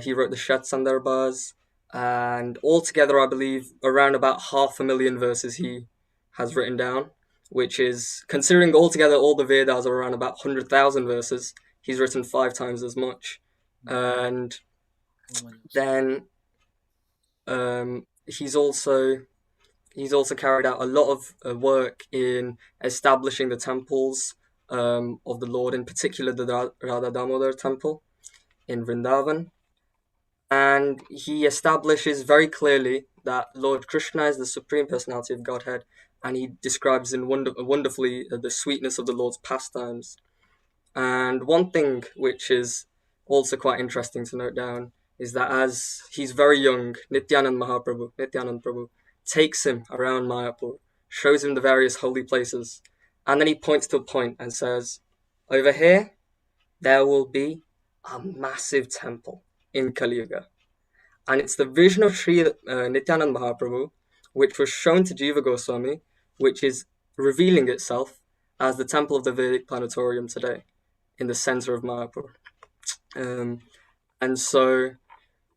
He wrote the Shat Sandarbhas. And altogether, I believe, around about 500,000 verses he has written down, which is, considering altogether all the Vedas are around about 100,000 verses, he's written 5 times as much. And then he's also carried out a lot of work in establishing the temples of the Lord, in particular the Radha Damodar temple in Vrindavan. And he establishes very clearly that Lord Krishna is the Supreme Personality of Godhead, and he describes wonderfully the sweetness of the Lord's pastimes. And one thing which is also quite interesting to note down is that as he's very young, Nityanand Prabhu, takes him around Mayapur, shows him the various holy places, and then he points to a point and says, over here, there will be a massive temple in Kali Yuga. And it's the vision of Sri Nityanand Mahaprabhu, which was shown to Jiva Goswami, which is revealing itself as the temple of the Vedic Planetarium today, in the center of Mayapur. And so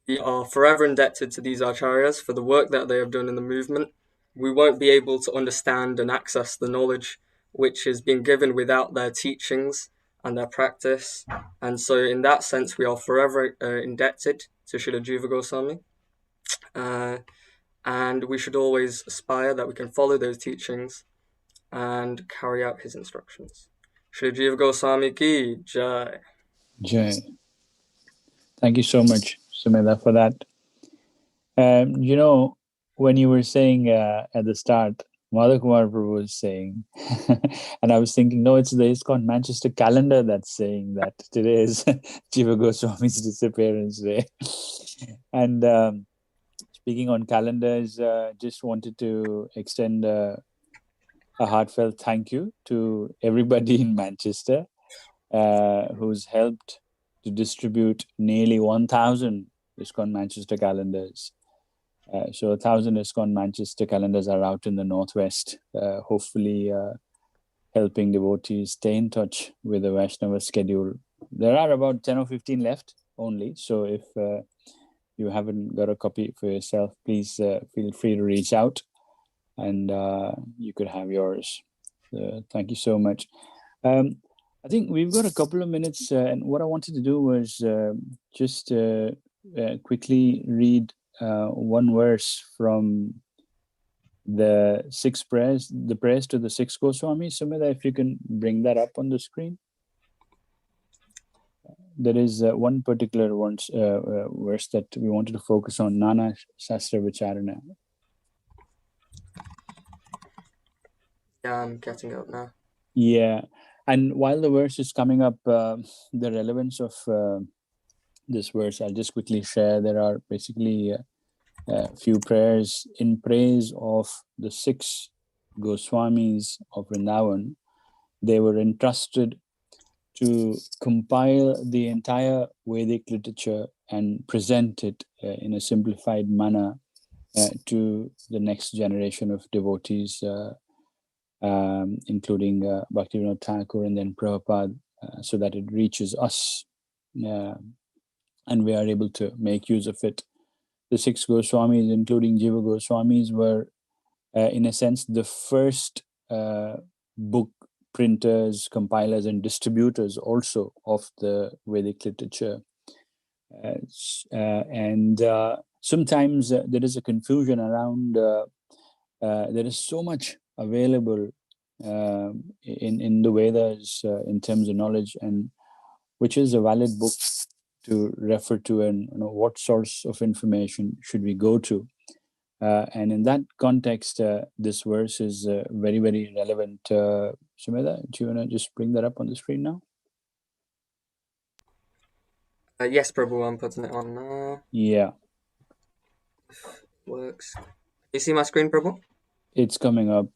we are forever indebted to these acharyas for the work that they have done in the movement. We won't be able to understand and access the knowledge which is being given without their teachings and their practice. And so in that sense, we are forever indebted to Srila Jiva Goswami. And we should always aspire that we can follow those teachings and carry out his instructions. Srila Jiva Goswami ki jai. Jai. Thank you so much, Sumedha, for that. You know, when you were saying at the start, Madhav Kumar Prabhu was saying, and I was thinking, no, it's the ISKCON Manchester calendar that's saying that today is Jiva Goswami's disappearance day. And speaking on calendars, just wanted to extend a heartfelt thank you to everybody in Manchester who's helped to distribute nearly 1,000 ISKCON Manchester calendars. So 1,000 ISKCON Manchester calendars are out in the Northwest, hopefully helping devotees stay in touch with the Vaishnava schedule. There are about 10 or 15 left only. So if you haven't got a copy for yourself, please feel free to reach out and you could have yours. Thank you so much. I think we've got a couple of minutes, and what I wanted to do was just quickly read one verse from the six prayers, the prayers to the six Goswamis. Sumedha, if you can bring that up on the screen. There is one particular verse that we wanted to focus on, Nana Shastra Vicharana. Yeah, I'm getting up now. Yeah, and while the verse is coming up, the relevance of this verse, I'll just quickly share. There are basically a few prayers in praise of the six Goswamis of Vrindavan. They were entrusted to compile the entire Vedic literature and present it in a simplified manner to the next generation of devotees, including Bhaktivinoda Thakur and then Prabhupada, so that it reaches us and we are able to make use of it. The six Goswamis, including Jiva Goswamis, were, in a sense, the first book printers, compilers, and distributors also of the Vedic literature. And sometimes there is a confusion around, there is so much available in the Vedas in terms of knowledge, and which is a valid book to refer to, and what source of information should we go to. And in that context, this verse is very, very relevant. Sumedha, do you want to just bring that up on the screen now? Yes, Prabhu, I'm putting it on now. Yeah. Works. You see my screen, Prabhu? It's coming up.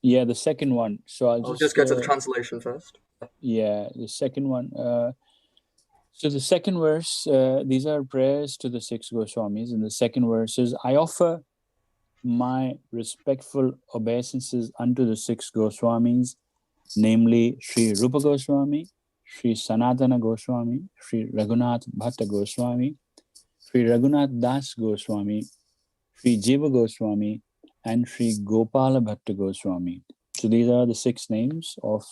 Yeah, the second one. So I'll just go to the translation first. Yeah, the second one. So the second verse, these are prayers to the six Goswamis. And the second verse is, I offer my respectful obeisances unto the six Goswamis, namely Sri Rupa Goswami, Sri Sanatana Goswami, Sri Raghunath Bhatta Goswami, Sri Raghunath Das Goswami, Sri Jiva Goswami, and Sri Gopala Bhatta Goswami. So these are the six names of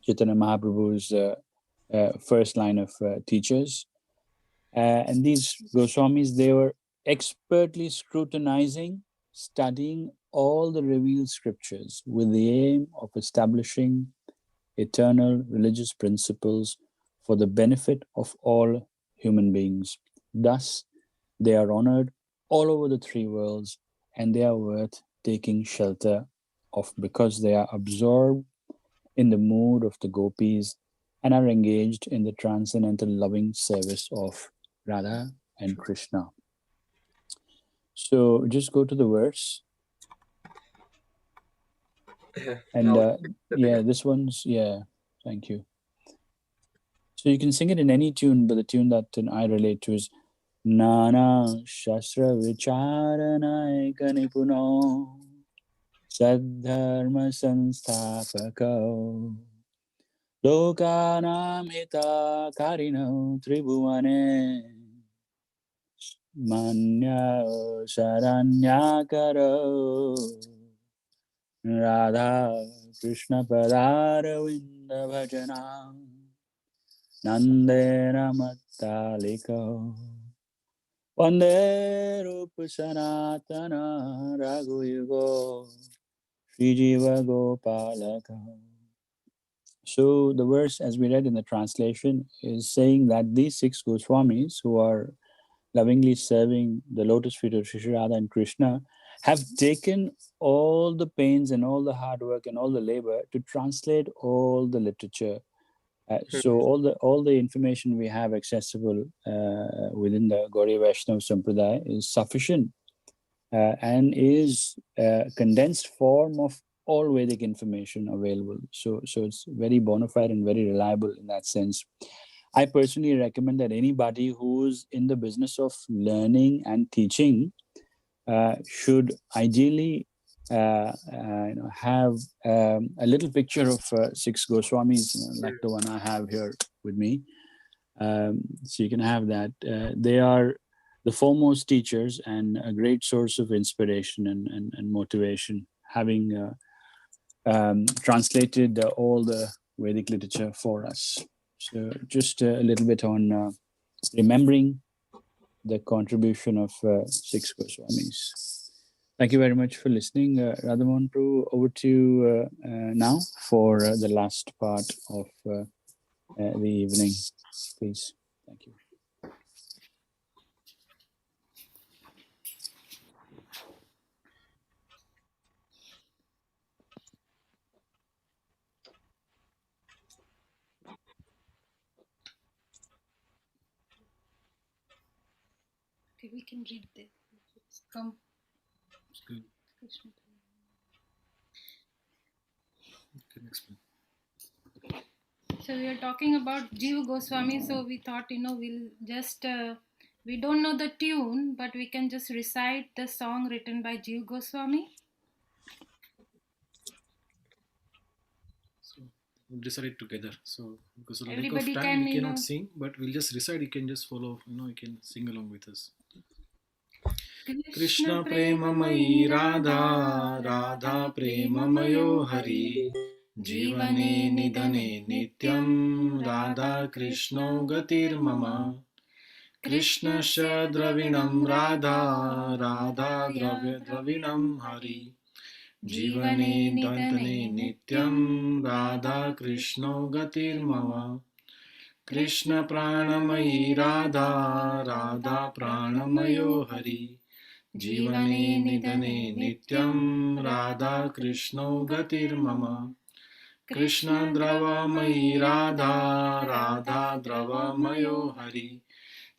Chaitanya Mahaprabhu's first line of teachers. And these Goswamis, they were expertly scrutinizing, studying all the revealed scriptures with the aim of establishing eternal religious principles for the benefit of all human beings. Thus, they are honored all over the three worlds, and they are worth taking shelter of because they are absorbed in the mood of the gopis and are engaged in the transcendental loving service of Radha and Krishna. So just go to the verse. And this one's, thank you. So you can sing it in any tune, but the tune that I relate to is Nana Shastra Vicharanai Kanipuno Sadharma Sanstapako Lokanam Hita Karino Tribhuane Manya Saranyakaro Radha Krishna Padaravinda Bhajana Nandena Mattaliko Vande Rupa Sanatana Raghuyugo Srijiva Gopalaka. So the verse, as we read in the translation, is saying that these six Goswamis who are lovingly serving the lotus feet of Shri Radha and Krishna have taken all the pains and all the hard work and all the labor to translate all the literature. So all the information we have accessible within the Gaudiya Vaishnava Sampradaya is sufficient and is a condensed form of all Vedic information available. So it's very bona fide and very reliable in that sense. I personally recommend that anybody who's in the business of learning and teaching should ideally have a little picture of six Goswamis, like the one I have here with me. So you can have that. They are the foremost teachers and a great source of inspiration and motivation, having translated all the Vedic literature for us. So just a little bit on remembering the contribution of six Goswamis. Thank you very much for listening. Radhamohan Prabhu, over to you now for the last part of the evening, please. Thank you. Okay, we can read this. Come. Good. You can explain. So we are talking about Jiva Goswami. So we thought, we'll just, we don't know the tune, but we can just recite the song written by Jiva Goswami. So we'll recite it together. So because of the lack Everybody of time, can, we cannot sing, but we'll just recite. You can just follow. You can sing along with us. Krishna Premamayi Radha, Radha Premamayo Hari, Jivane Nidane Nityam, Radha Krishno Gatir Mama, Krishna Dravinam Radha, Radha Dravinam Hari, Jivane Nidane Nityam, Radha Krishno Gatir Mama, Krishna Pranamayi Radha, Radha Pranamayo Hari, Jivane Nidane Nityam, Radha Krishno Gatir Mama, Krishna Dravamayi Radha, Radha Dravamayo Hari,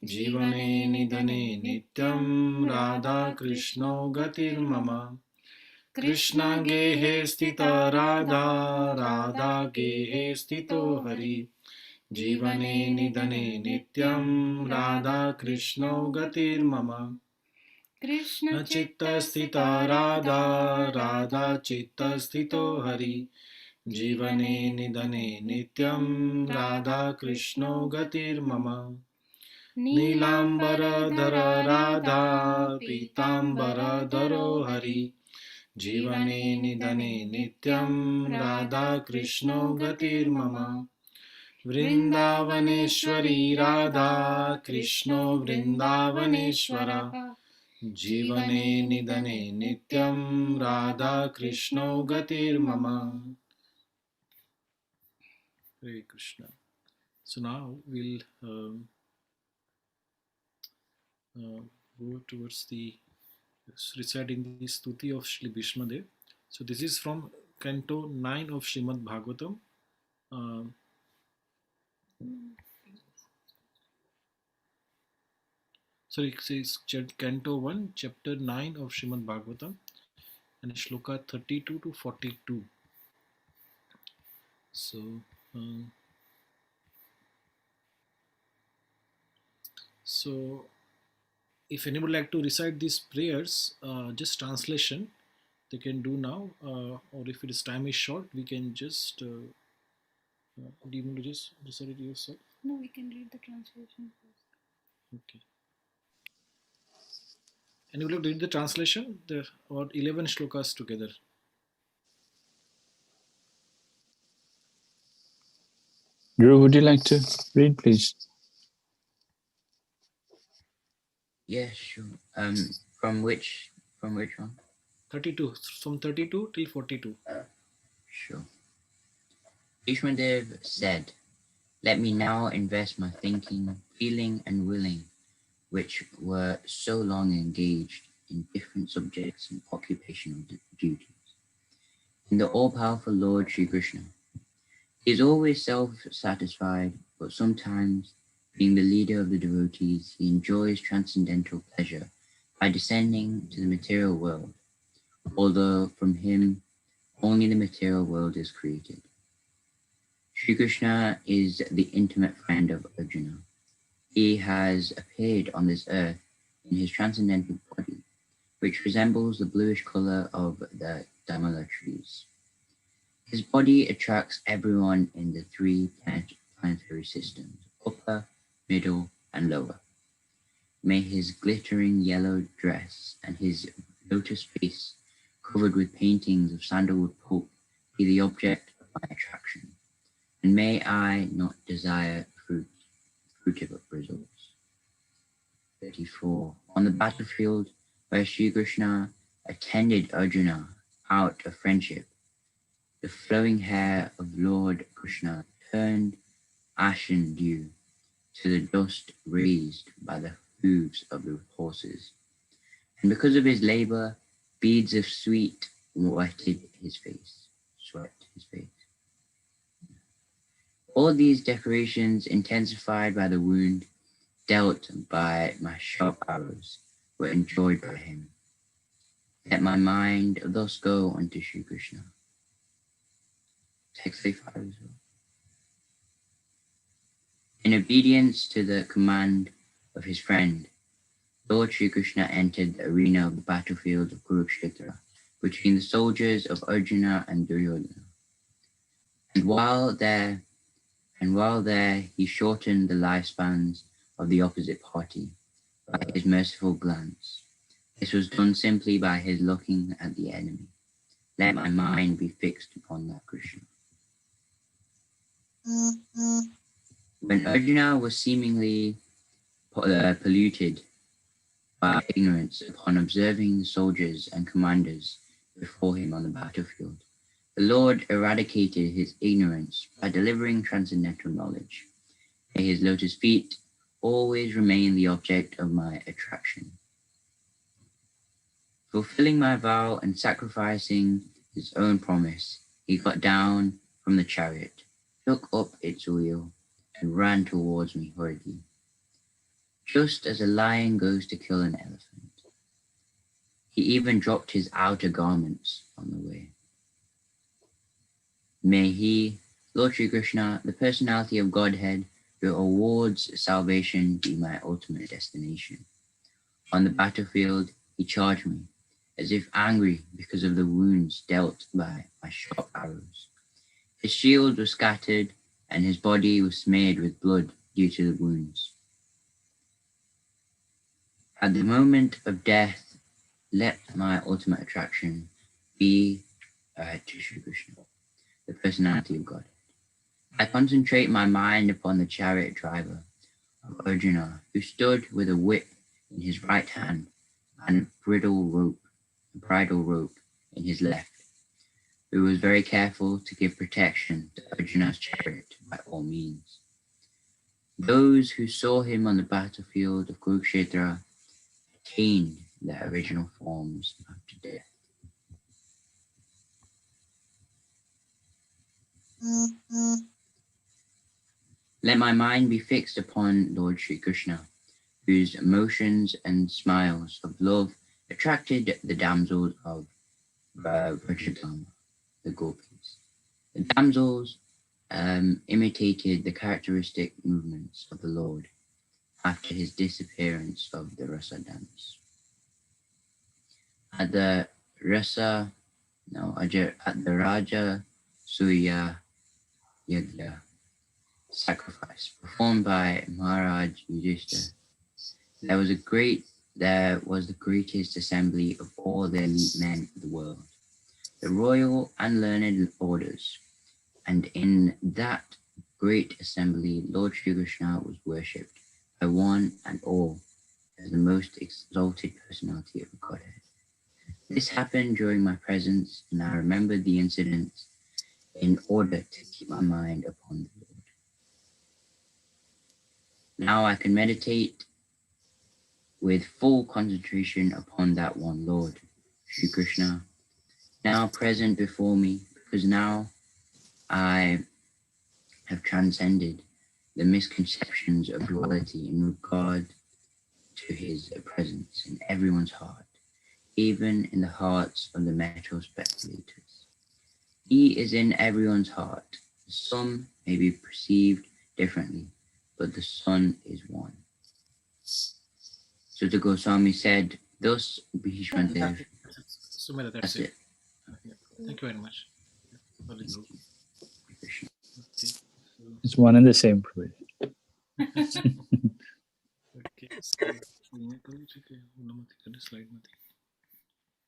Jivane Nidane Nityam, Radha Krishno Gatir Mama, Krishna Gehe Stita Radha, Radha Gehe Stito Hari, Jivane Nidane Nityam, Radha Krishno Gatir Mama, Krishna Chitta Stita Radha, Radha Chitta Stito Hari, Jivane Nidane Nityam, Radha Krishno Gatir Mama, Nilambara Dhara Radha, Pitambara Dharo Hari, Jivane Nidane Nityam, Radha Krishno Gatir Mama, Vrindavaneshwari Radha, Krishno Vrindavaneshwara, Jivane Nidane Nityam, Radha Krishno Gatir Mama. Hare Krishna. So now we'll go towards the reciting the Stuti of Shri Bhishma Dev. So this is from Canto 9 of Srimad Bhagavatam. Uh, sorry, it says Canto 1, Chapter 9 of Srimad Bhagavatam, and Shloka 32 to 42. So, um, so if anybody like to recite these prayers, just translation they can do now, or if it is time is short, we can just. Do you want to just recite it yourself? No, we can read the translation first. Okay. And you will read the translation. There are about 11 shlokas together. Dhruv, would you like to read, please? Yeah, sure. From which one? 32, from 32 till 42. Sure. Ishmadev said, "Let me now invest my thinking, feeling, and willing, which were so long engaged in different subjects and occupational duties, in the all-powerful Lord Sri Krishna. He is always self-satisfied, but sometimes, being the leader of the devotees, he enjoys transcendental pleasure by descending to the material world, although from him only the material world is created. Sri Krishna is the intimate friend of Arjuna. He has appeared on this earth in his transcendental body, which resembles the bluish color of the Damala trees. His body attracts everyone in the three planetary systems, upper, middle, and lower. May his glittering yellow dress and his lotus face, covered with paintings of sandalwood pulp, be the object of my attraction, and may I not desire fruitive results. 34. On the battlefield, where Sri Krishna attended Arjuna out of friendship, the flowing hair of Lord Krishna turned ashen dew to the dust raised by the hooves of the horses, and because of his labor, beads of sweat wetted his face. All these decorations, intensified by the wound dealt by my sharp arrows, were enjoyed by him. Let my mind thus go unto Sri Krishna. Text 35 as well. In obedience to the command of his friend, Lord Sri Krishna entered the arena of the battlefield of Kurukshetra between the soldiers of Arjuna and Duryodhana. And while there, he shortened the lifespans of the opposite party by his merciful glance. This was done simply by his looking at the enemy. Let my mind be fixed upon that Krishna. When Arjuna was seemingly polluted by ignorance upon observing the soldiers and commanders before him on the battlefield, the Lord eradicated his ignorance by delivering transcendental knowledge. May his lotus feet always remain the object of my attraction. Fulfilling my vow and sacrificing his own promise, he got down from the chariot, took up its wheel, and ran towards me hurriedly, just as a lion goes to kill an elephant. He even dropped his outer garments on the way. May he, Lord Sri Krishna, the personality of Godhead, who awards salvation, be my ultimate destination. On the battlefield, he charged me, as if angry because of the wounds dealt by my sharp arrows. His shield was scattered, and his body was smeared with blood due to the wounds. At the moment of death, let my ultimate attraction be to Sri Krishna, the personality of God. I concentrate my mind upon the chariot driver of Arjuna, who stood with a whip in his right hand and a bridle rope in his left, who was very careful to give protection to Arjuna's chariot by all means. Those who saw him on the battlefield of Kurukshetra attained their original forms after death. Let my mind be fixed upon Lord Sri Krishna, whose emotions and smiles of love attracted the damsels of Vrajadama, the gopis. The damsels imitated the characteristic movements of the Lord after his disappearance of the Rasa dance. At the Raja Suya Yagya sacrifice performed by Maharaj Yudhishthira, there was the greatest assembly of all the elite men of the world, the royal and learned orders, and in that great assembly Lord Sri Krishna was worshipped by one and all as the most exalted personality of Godhead. This happened during my presence, and I remembered the incidents in order to keep my mind upon the Lord. Now I can meditate with full concentration upon that one Lord, Sri Krishna, now present before me, because now I have transcended the misconceptions of duality in regard to his presence in everyone's heart, even in the hearts of the metal speculators. He is in everyone's heart. Some may be perceived differently, but the Son is one. Sutta Goswami said, thus Bhishmadev. Sumera, that's it. Yeah. Thank you very much. Very good. Okay. It's one and the same, Prabhu. Okay. So, slide.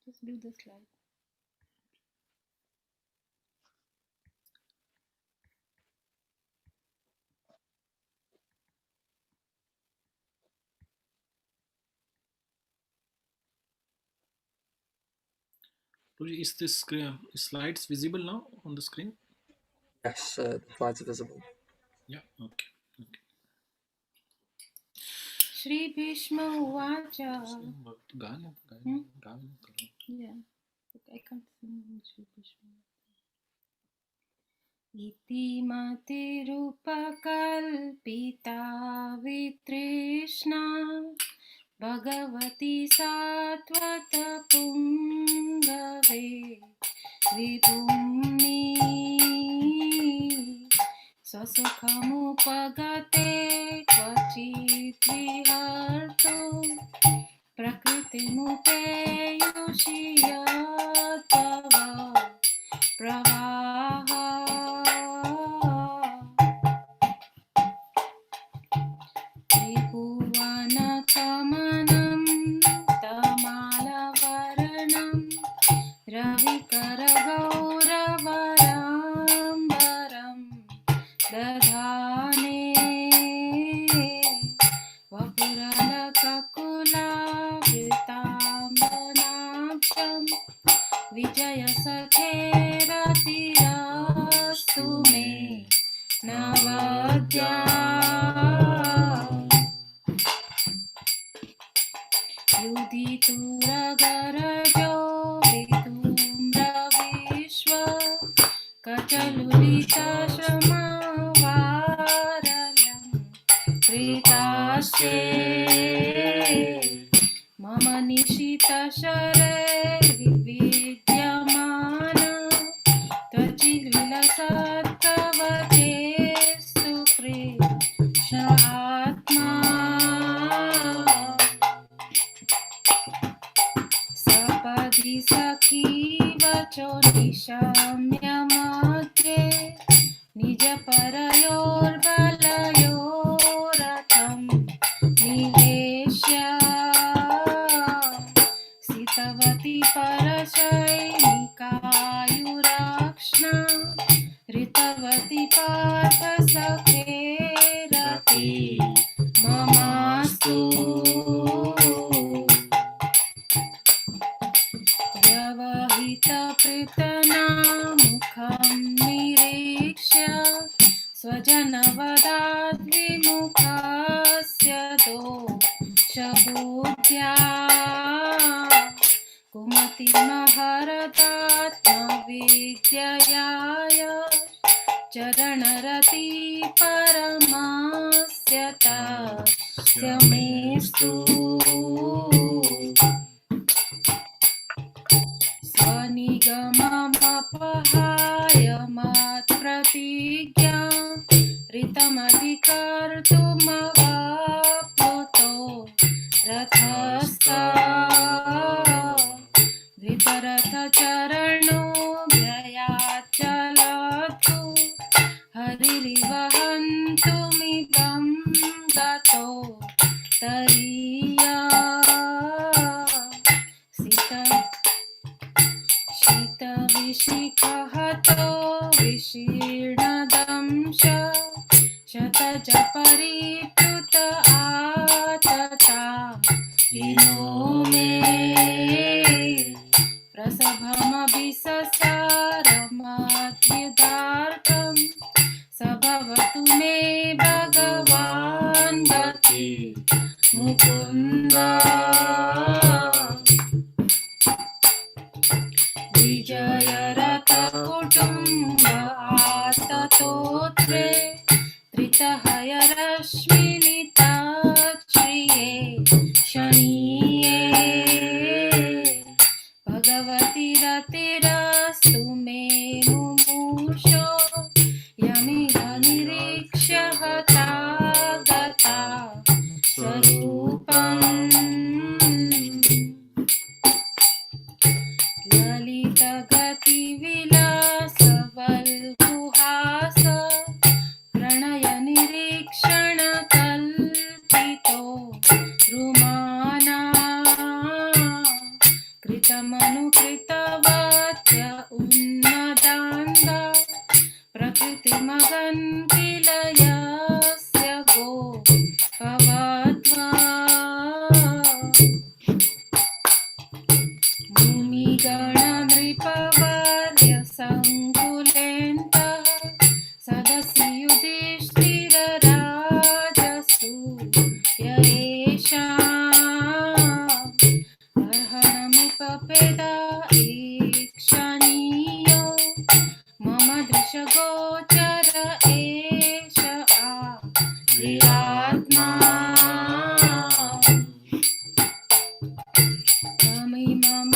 Just do the slide. Is this slides visible now on the screen? Yes, the slides are visible. Yeah. Okay. Shri Bhishma Uvacha. Yeah, I can't sing Shri Bhishma. Iti matirupakalpita vitrishna Bhagavati satvata pungave vipumni Swasukhamupagate kvachit viharto Prakritimupeyoshiyatava pravaha Tribhuvanakamanam tamalavaranam Ravikaragouravarambaram dadhane Vapuralakakulavritambanabhyam Vijayasakheratiyastu me navadya Yudhituragarajo vitumravishwa Kachalulita shamavaralam Pritasche Mama nishita share vividyamana Tvachilvilasattavatestu Krishna Atma Sapadi sakhi vacho nishamyamagre Nija parayor balayoratham niveshya Sitavati parashainikayurakshna Ritavati partha sakherati mamastu Vyavahita pritana mukham nirikshya Swajanavadad vimukhasya doshabudhya सुमतिमहरदात्मविद्ययाय चरणरति परमास्य तस्य मेस्तु स्वनिगममपहाय मत्प्रतिज्ञां ऋतमधिकर्तुमवाप्लुतो रथस्था धृतरथचरणो व्ययाच्चलतु हरिरिवहन्तुमिदं गतो तरीया शीतविशिखहतो विशीर्णदंश शतज परिप्लुत आतता हीनो मे प्रसभमभिससारमद्युदार्थं स भवतु मे भगवान् गति मुकुन्दा विजयरथकुटुम्ब आततोत्रे त्रितहयरश्मिनिताश्रिये शनीये भगवति रतिरस्तु मे मुमूषो यमिह निरीक्ष्य हता गता स्वरूपम् ललितगतिविलासवल्गुहास प्रणयनिरीक्षणकल्पितो रुमाना कृतमनुकृतवाच्य उन्नदान्दा प्रकृतिमगन् किल यस्य गो भवद्वा भूमिगणनृपवर्य सङ्कुलेन्तः सदसि युधिष्ठिरराजसूय येषाम् अर्हणमुपपेदा ईक्षणीयो मम दृशगोचर एष विरात्मा तमिममहमजं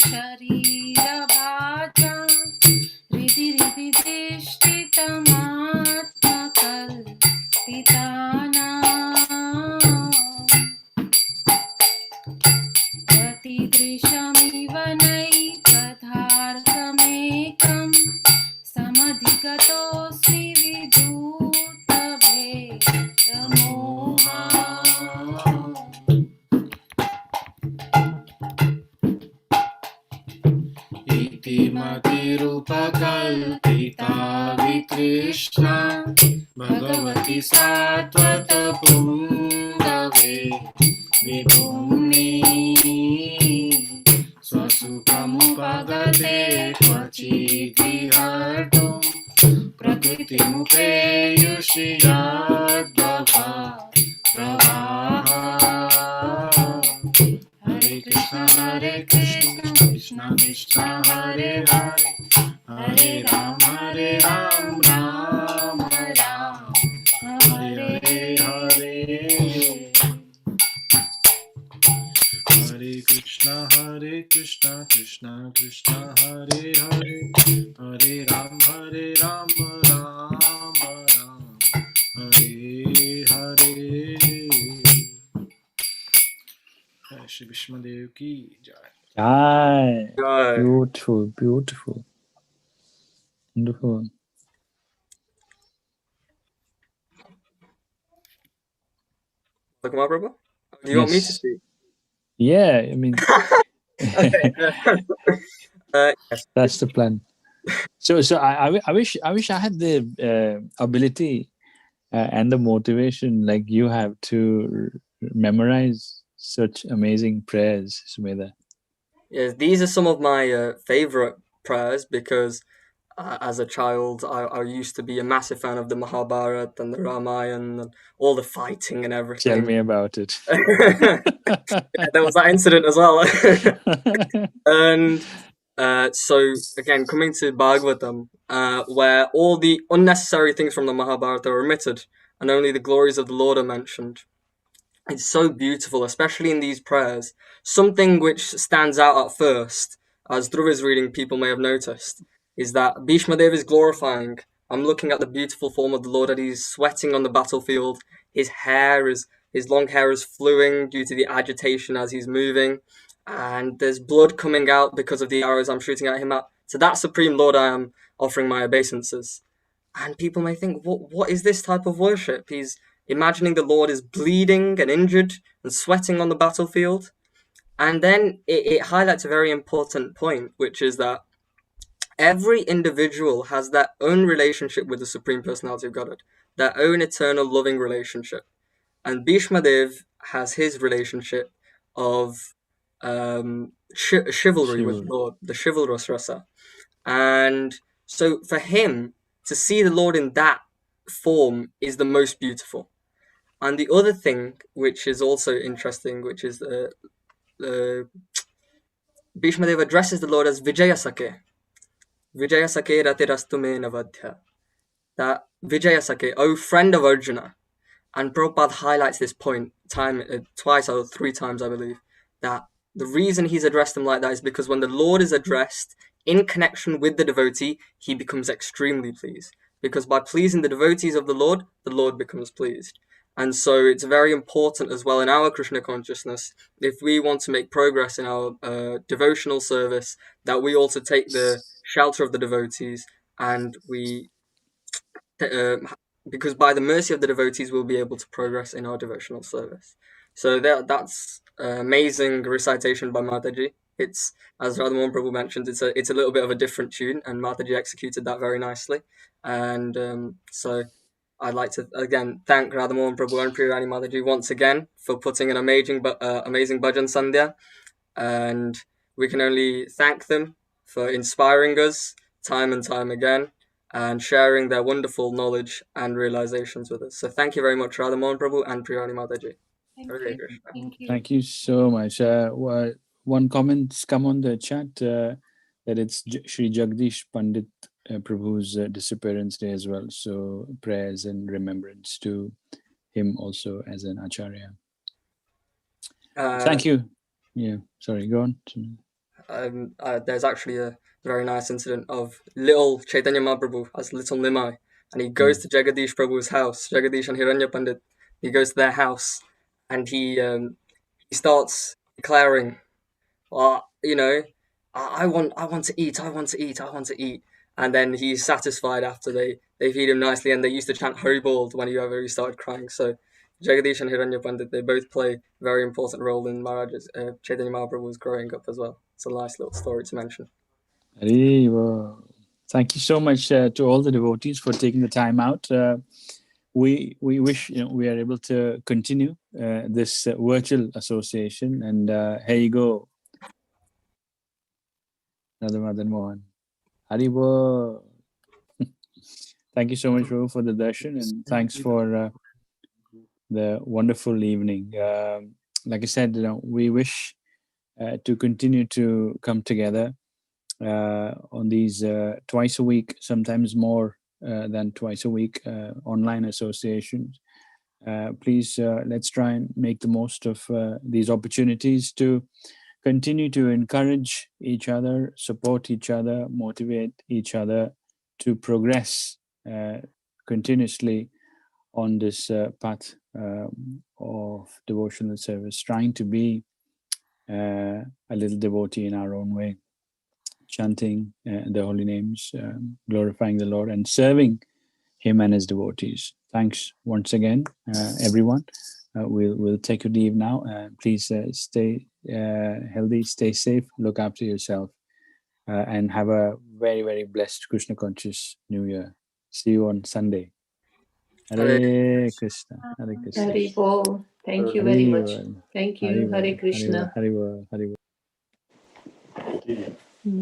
शरीरभाजं हृदि हृदि दिष्टितमात्मकल्पितानां प्रतिदृशमिव नैकधार्कमेकं समधिगतोऽस्मि विधूतभेदमोहा इति मतिरुपकल्पिता वितृष्णा भगवति सात्वतपुङ्गवे विभुम्नि स्वसुखमुपगते क्वचिद्विहर्तुं प्रकृतिमुपेयुषि यद्वभा प्रवाहा हरे कृष्ण कृष्ण कृष्ण हरे हरे हरे राम राम राम हरे हरे हरे कृष्ण कृष्ण कृष्ण हरे हरे हरे राम राम राम हरे हरे श्री विष्णुदेव की जय Jai. Beautiful, beautiful, wonderful. Kumar Prabhu? Do you want me to speak? Yeah, I mean, Yes. that's the plan. So I wish I had the ability and the motivation like you have to memorize such amazing prayers, Sumedha. Yes, these are some of my favorite prayers because as a child, I used to be a massive fan of the Mahabharata and the Ramayana and all the fighting and everything. Tell me about it. There was that incident as well. And so again, coming to Bhagavatam, where all the unnecessary things from the Mahabharata are omitted and only the glories of the Lord are mentioned. It's so beautiful, especially in these prayers. Something which stands out at first, as Dhruv is reading, people may have noticed, is that Bhishma Dev is glorifying. I'm looking at the beautiful form of the Lord, that he's sweating on the battlefield. His long hair is flowing due to the agitation as he's moving, and there's blood coming out because of the arrows I'm shooting at him at. To that Supreme Lord I am offering my obeisances. And people may think, what is this type of worship? He's imagining the Lord is bleeding and injured and sweating on the battlefield. And then it highlights a very important point, which is that every individual has their own relationship with the Supreme Personality of Godhead, their own eternal loving relationship. And Bhishma Dev has his relationship of chivalry with the Lord, the chivalrous rasa. And so for him to see the Lord in that form is the most beautiful. And the other thing which is also interesting, which is Bhishma Dev addresses the Lord as Vijayasake. Vijayasake ratirastume navadhya. That Vijayasake, O friend of Arjuna. And Prabhupada highlights this point twice or three times, I believe, that the reason he's addressed him like that is because when the Lord is addressed in connection with the devotee, he becomes extremely pleased. Because by pleasing the devotees of the Lord becomes pleased. And so it's very important as well in our Krishna consciousness, if we want to make progress in our devotional service, that we also take the shelter of the devotees, and we because by the mercy of the devotees we'll be able to progress in our devotional service. So that's amazing recitation by Mataji. It's, as Radhamohan Prabhu mentioned, it's a little bit of a different tune, and Mataji executed that very nicely. And so I'd like to again thank Radhamohan Prabhu and Priyarani Mataji once again for putting an amazing Bhajan Sandhya, and we can only thank them for inspiring us time and time again and sharing their wonderful knowledge and realizations with us. So thank you very much, Radhamohan Prabhu and Priyarani Mataji. Thank you so much. One comment's come on the chat that it's Sri Jagdish Pandit Prabhu's disappearance day as well. So prayers and remembrance to him also as an acharya. Thank you. Yeah, sorry, go on. There's actually a very nice incident of little Chaitanya Mahaprabhu as little Nimai, and he goes to Jagadish Prabhu's house, Jagadish and Hiranya Pandit. He goes to their house, and he starts declaring, well, I want to eat, and then he's satisfied after they feed him nicely, and they used to chant Haribol whenever he started crying. So Jagadish and Hiranya Pandit, they both play a very important role in Maharaj's Chaitanya Mahaprabhu's growing up as well. It's a nice little story to mention. Thank you so much to all the devotees for taking the time out. We wish we are able to continue this virtual association, and here you go, Radha Madan Mohan. Haribo. Thank you so much, Ro, for the darshan, and thanks for the wonderful evening. Like I said, we wish to continue to come together on these twice a week, sometimes more than twice a week, online associations. Please, let's try and make the most of these opportunities to continue to encourage each other, support each other, motivate each other to progress continuously on this path of devotional service, trying to be a little devotee in our own way, chanting the holy names, glorifying the Lord, and serving him and his devotees. Thanks once again, everyone. We'll take your leave now. Please stay healthy, stay safe, look after yourself, and have a very, very blessed Krishna conscious New Year. See you on Sunday. Hare Krishna. Hare Krishna. Hare Bol. Thank you very much. Thank you. Hare Krishna. Hare Bol. Hare Bol.